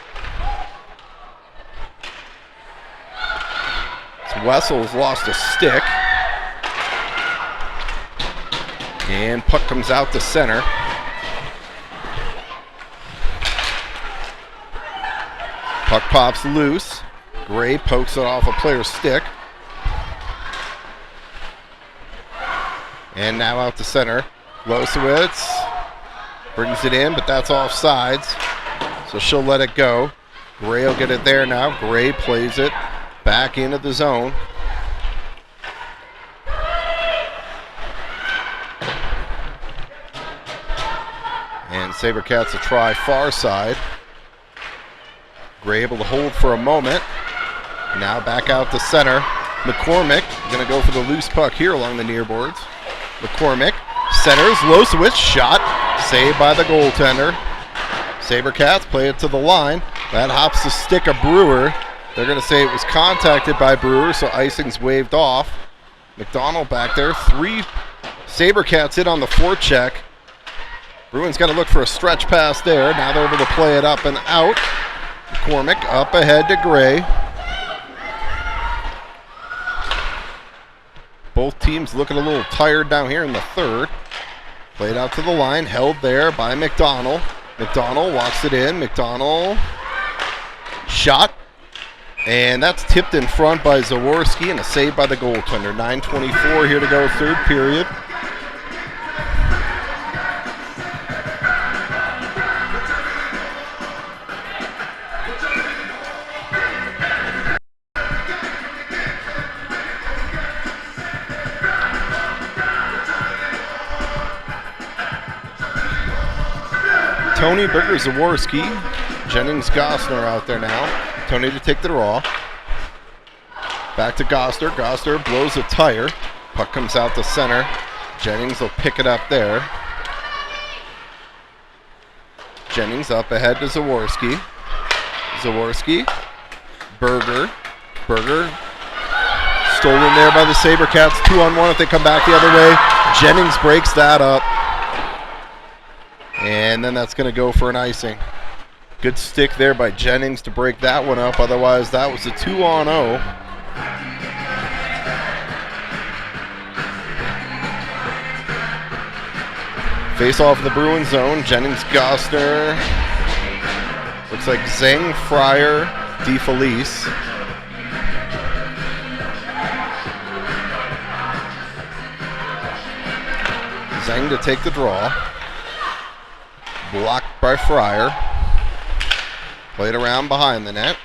So Wessel's lost a stick. And puck comes out to center. Puck pops loose. Gray pokes it off a player's stick. And now out to center. Losowitz brings it in, but that's offsides. So she'll let it go. Gray will get it there now. Gray plays it back into the zone. And Sabrecats will try far side. Gray able to hold for a moment. Now back out to center. McCormick going to go for the loose puck here along the near boards. McCormick centers. Losowitz shot. Saved by the goaltender. Sabrecats play it to the line. That hops the stick of Brewer. They're going to say it was contacted by Brewer, so icing's waved off. McDonald back there. 3 Sabrecats in on the forecheck. Bruins got to look for a stretch pass there. Now they're able to play it up and out. McCormick up ahead to Gray. Both teams looking a little tired down here in the third. Played out to the line, held there by McDonald. McDonald walks it in. McDonald shot. And that's tipped in front by Zaworski and a save by the goaltender. 9:24 here to go, third period. Tony, Berger, Zaworski, Jennings, Gosner out there now. Tony to take the draw. Back to Gosner. Gosner blows a tire. Puck comes out to center. Jennings will pick it up there. Jennings up ahead to Zaworski. Zaworski. Berger. Berger stolen there by the Sabrecats. 2-on-1 if they come back the other way. Jennings breaks that up. And then that's going to go for an icing. Good stick there by Jennings to break that one up. Otherwise, that was a 2-on-0. Face off in the Bruins zone. Jennings, Gosner. Looks like Zeng, Fryer, DeFelice. Zeng to take the draw. Blocked by Fryer. Played around behind the net.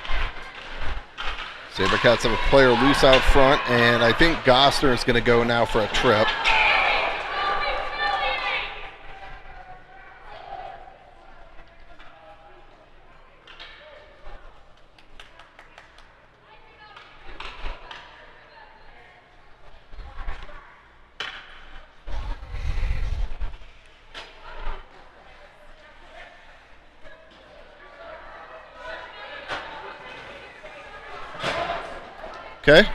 Sabrecats have a player loose out front, and I think Gosner is going to go now for a trip. Okay.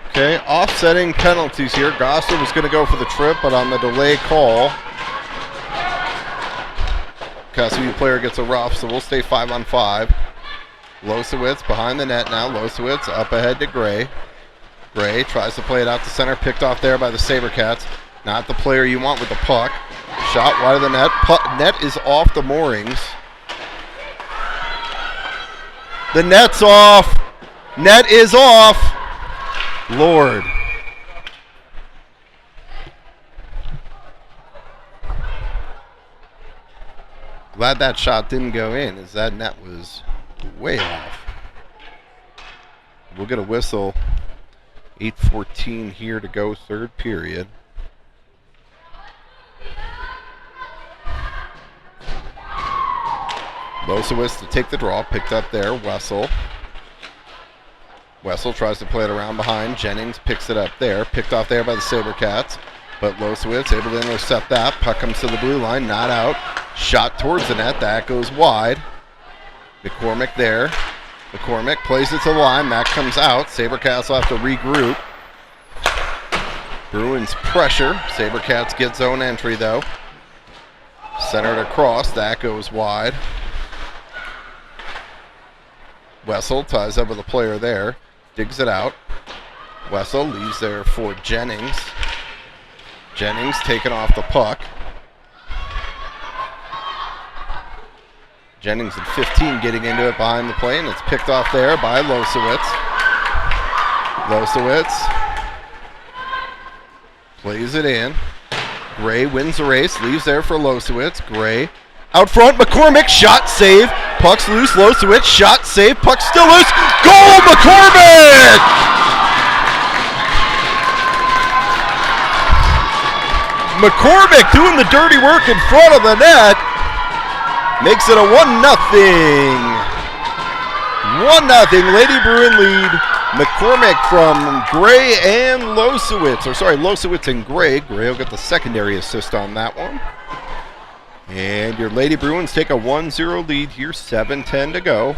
Okay, offsetting penalties here. Gosler was going to go for the trip, but on the delay call, Castle player gets a rough, so we'll stay 5-on-5. Losowitz behind the net now. Losowitz up ahead to Gray. Gray tries to play it out to center, picked off there by the Sabrecats. Not the player you want with the puck. Shot wide of the net. Net is off the moorings. The net's off. Net is off. Lord. Glad that shot didn't go in, as that net was way off. We'll get a whistle. 8:14 here to go, third period. Losowitz to take the draw, picked up there. Wessel tries to play it around behind. Jennings picks it up there, picked off there by the Sabrecats. But Losowitz able to intercept that. Puck comes to the blue line, not out. Shot towards the net, that goes wide. McCormick there. McCormick plays it to the line, that comes out. Sabrecats will have to regroup. Bruins pressure. Sabrecats get zone entry though. Centered across, that goes wide. Wessel ties up with a player there. Digs it out. Wessel leaves there for Jennings. Jennings taking off the puck. Jennings at 15 getting into it behind the play, and it's picked off there by Losowitz. Losowitz plays it in. Gray wins the race, leaves there for Losowitz. Gray out front, McCormick, shot, save. Puck's loose, Losowitz, shot, save. Puck's still loose. Goal, McCormick! McCormick doing the dirty work in front of the net. Makes it a 1-0. 1-0 Lady Bruin lead. McCormick from Gray and Losowitz. Or sorry, Losowitz and Gray. Gray will get the secondary assist on that one. And your Lady Bruins take a 1-0 lead here. 7:10 to go.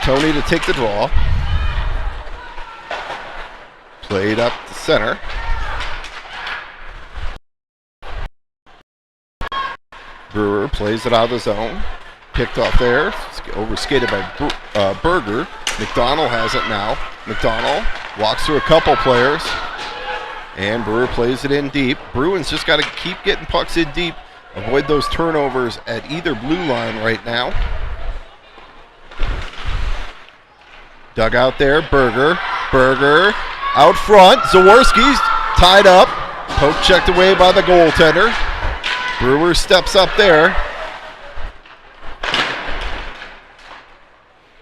Tony to take the draw. Played up the center. Brewer plays it out of the zone. Picked off there. Overskated by Berger. McDonald has it now. McDonald walks through a couple players. And Brewer plays it in deep. Bruins just got to keep getting pucks in deep. Avoid those turnovers at either blue line right now. Dug out there, Berger out front, Zaworski's tied up, poke checked away by the goaltender. Brewer steps up there.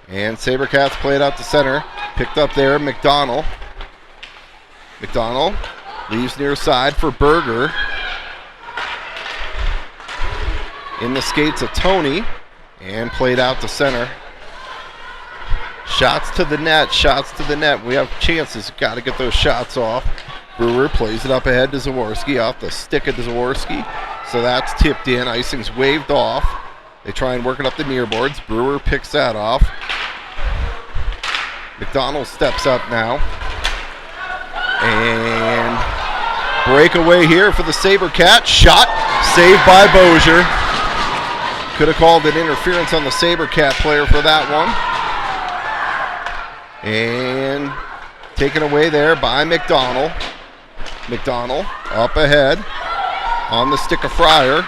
And Sabrecats played out to center, picked up there, McDonald. McDonald leaves near side for Berger. In the skates of Tony, and played out to center. Shots to the net. We have chances. Got to get those shots off. Brewer plays it up ahead to Zaworski, off the stick of Zaworski. So that's tipped in. Icing's waved off. They try and work it up the near boards. Brewer picks that off. McDonald steps up now. And breakaway here for the Sabercats. Shot, saved by Bozier. Could have called it interference on the Sabercat player for that one. And taken away there by McDonald. McDonald up ahead on the stick of Fryer.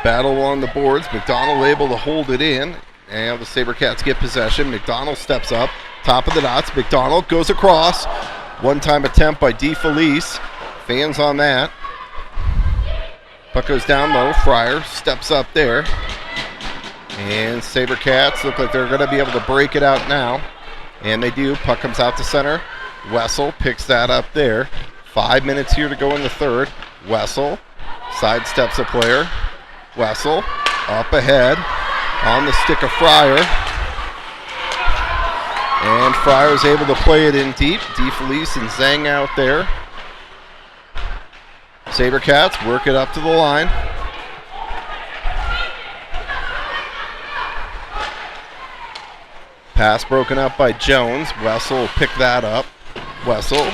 Battle on the boards. McDonald able to hold it in. And the Sabercats get possession. McDonald steps up. Top of the dots. McDonald goes across. One-time attempt by DeFelice. Fans on that. Puck goes down low. Fryer steps up there. And Sabercats look like they're going to be able to break it out now. And they do. Puck comes out to center. Wessel picks that up there. 5 minutes here to go in the third. Wessel sidesteps a player. Wessel up ahead on the stick of Fryer. And Fryer's able to play it in deep. DeFelice and Zhang out there. Sabercats work it up to the line. Pass broken up by Jones. Wessel will pick that up. Wessel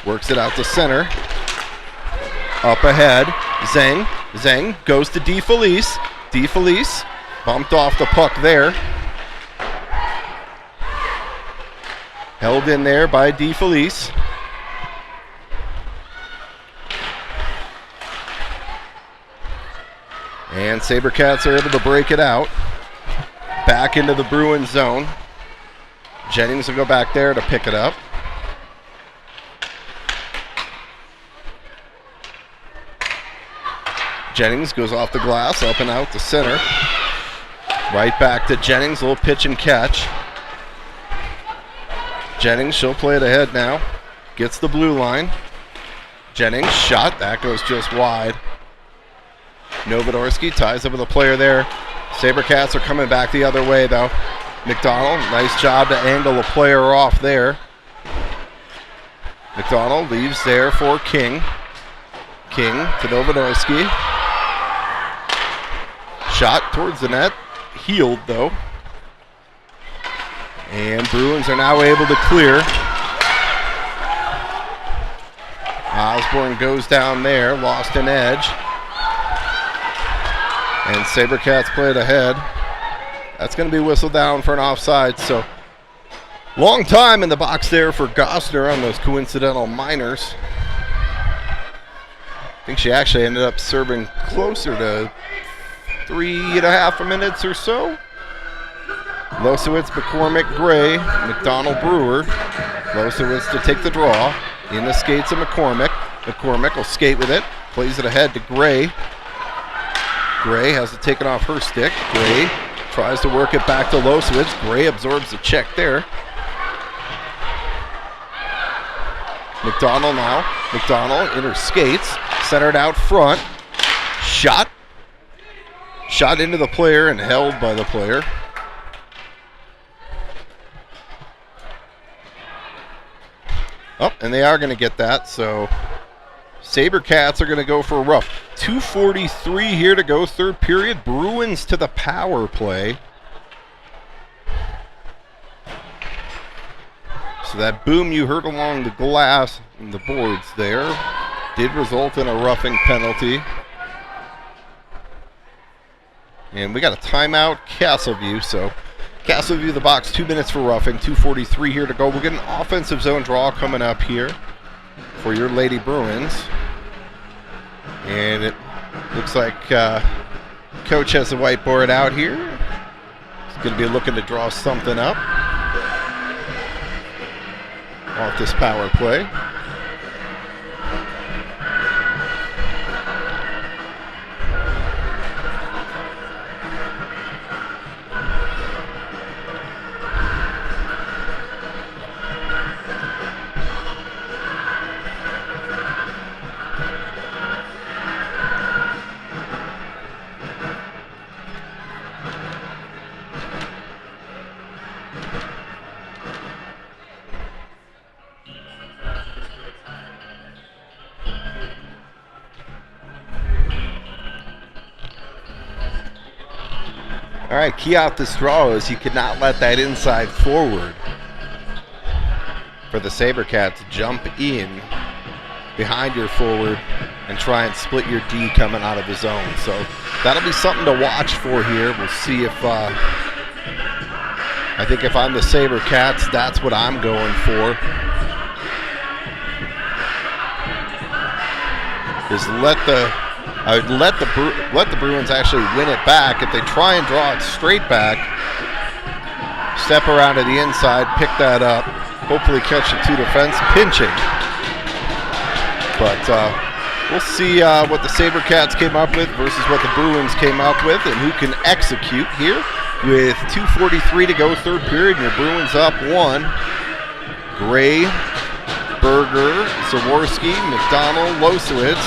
works it out to center. Up ahead. Zhang goes to DeFelice. DeFelice bumped off the puck there. Held in there by DeFelice. And Sabercats are able to break it out. Back into the Bruins zone. Jennings will go back there to pick it up. Jennings goes off the glass, up and out to center. Right back to Jennings, a little pitch and catch. Jennings, she'll play it ahead now. Gets the blue line. Jennings, shot. That goes just wide. Novodorski ties up with a player there. Sabrecats are coming back the other way, though. McDonald, nice job to angle a player off there. McDonald leaves there for King. King to Novodorski. Shot towards the net. Healed, though. And Bruins are now able to clear. Osborne goes down there, lost an edge. And Sabrecats play it ahead. That's going to be whistled down for an offside. So, long time in the box there for Gosner on those coincidental minors. I think she actually ended up serving closer to 3.5 minutes or so. Losowitz, McCormick, Gray, McDonald, Brewer. Losowitz to take the draw. In the skates of McCormick. McCormick will skate with it. Plays it ahead to Gray. Gray has it taken off her stick. Gray tries to work it back to Losowitz. Gray absorbs the check there. McDonald now. McDonald in her skates. Centered out front. Shot. Shot into the player and held by the player. Oh, and they are going to get that, so Sabrecats are going to go for a rough. 2:43 here to go, third period. Bruins to the power play. So that boom you heard along the glass and the boards there did result in a roughing penalty. And we got a timeout, Castleview, so Castleview the box, 2 minutes for roughing, 2:43 here to go. We'll get an offensive zone draw coming up here for your Lady Bruins. And it looks like Coach has the whiteboard out here. He's going to be looking to draw something up off this power play. All right, key out this draw is you could not let that inside forward for the Sabrecats jump in behind your forward and try and split your D coming out of the zone. So that'll be something to watch for here. We'll see if, I think if I'm the Sabrecats, that's what I'm going for. Is let the Bruins actually win it back. If they try and draw it straight back, step around to the inside, pick that up, hopefully catch the two defense pinching. But we'll see what the Sabrecats came up with versus what the Bruins came up with and who can execute here with 2:43 to go, third period, and your Bruins up 1. Gray, Berger, Zaworski, McDonald, Losowitz.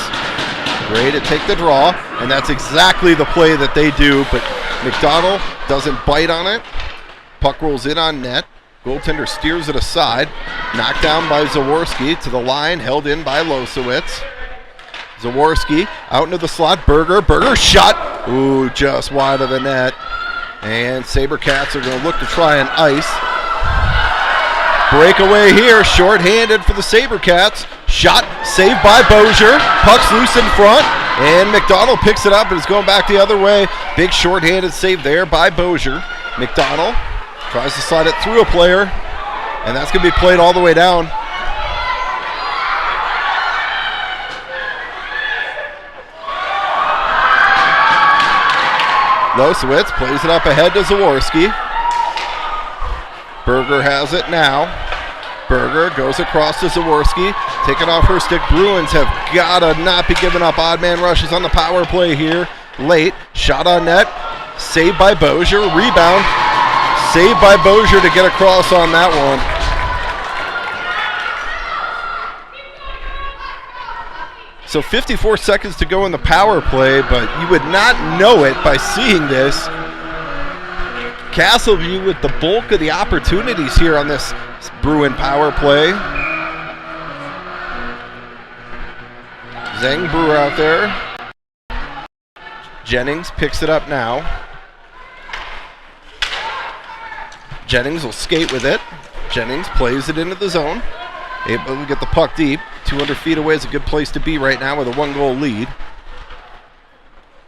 Gray to take the draw, and that's exactly the play that they do, but McDonald doesn't bite on it. Puck rolls in on net. Goaltender steers it aside. Knocked down by Zaworski to the line, held in by Losowitz. Zaworski out into the slot. Berger shot. Ooh, just wide of the net. And Sabrecats are going to look to try and ice. Breakaway here, shorthanded for the Sabrecats. Shot, saved by Bozier. Puck's loose in front, and McDonald picks it up and is going back the other way. Big shorthanded save there by Bozier. McDonald tries to slide it through a player, and that's going to be played all the way down. Losowitz plays it up ahead to Zaworski. Berger has it now. Berger goes across to Zaworski, taking off her stick. Bruins have got to not be giving up odd man rushes on the power play here. Late, shot on net, saved by Bozier, rebound, saved by Bozier to get across on that one. So 54 seconds to go in the power play, but you would not know it by seeing this. Castleview with the bulk of the opportunities here on this Bruin power play. Zhang Brewer out there. Jennings picks it up now. Jennings will skate with it. Jennings plays it into the zone. Able to get the puck deep. 200 feet away is a good place to be right now with a 1-goal lead.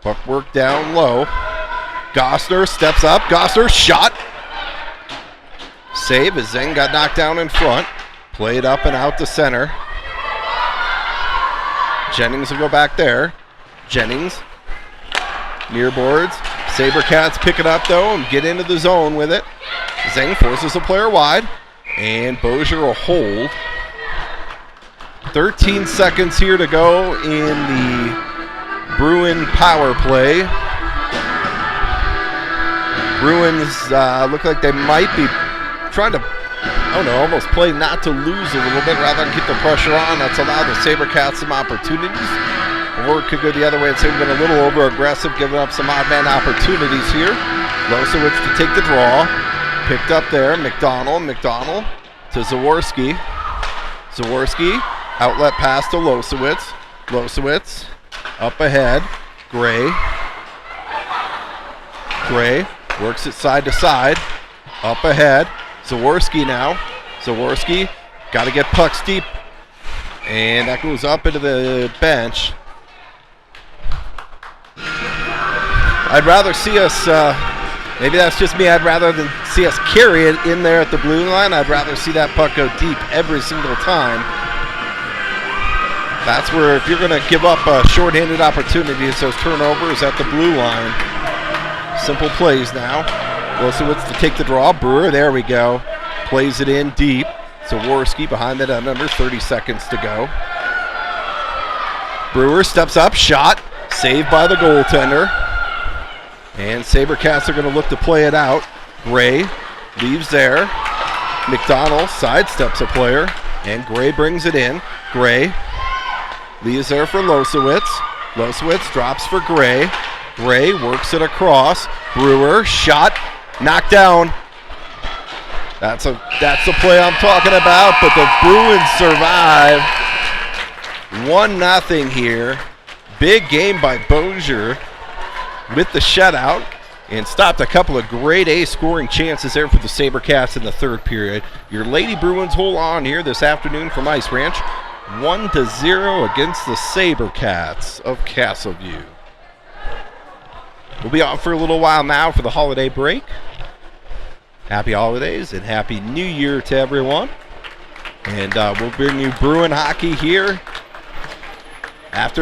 Puck work down low. Gosner steps up. Gosner shot. Save as Zeng got knocked down in front. Played up and out to center. Jennings will go back there. Jennings near boards. Sabrecats pick it up though and get into the zone with it. Zeng forces a player wide. And Bozier will hold. 13 seconds here to go in the Bruin power play. Bruins look like they might be trying to, almost play not to lose a little bit rather than keep the pressure on. That's allowed the Sabrecats some opportunities. Or it could go the other way and say we've been a little over-aggressive, giving up some odd man opportunities here. Losowitz to take the draw. Picked up there. McDonald to Zaworski. Zaworski, outlet pass to Losowitz. Losowitz, up ahead. Gray works it side to side. Up ahead. Zaworski now. Zaworski, got to get pucks deep. And that goes up into the bench. I'd rather see us, maybe that's just me, I'd rather than see us carry it in there at the blue line. I'd rather see that puck go deep every single time. That's where, if you're going to give up a shorthanded opportunity, it's those turnovers at the blue line. Simple plays now. Losowitz to take the draw. Brewer, there we go. Plays it in deep. Zaworski behind the net under, 30 seconds to go. Brewer steps up, shot. Saved by the goaltender. And Sabrecats are going to look to play it out. Gray leaves there. McDonald sidesteps a player. And Gray brings it in. Gray leaves there for Losowitz. Losowitz drops for Gray. Gray works it across. Brewer, shot, knocked down. That's the play I'm talking about, but the Bruins survive. 1-0 here. Big game by Bozier with the shutout and stopped a couple of grade A scoring chances there for the Sabrecats in the third period. Your Lady Bruins hold on here this afternoon from Ice Ranch. 1-0 against the Sabrecats of Castleview. We'll be off for a little while now for the holiday break. Happy holidays and Happy New Year to everyone. And we'll bring you Bruin hockey here after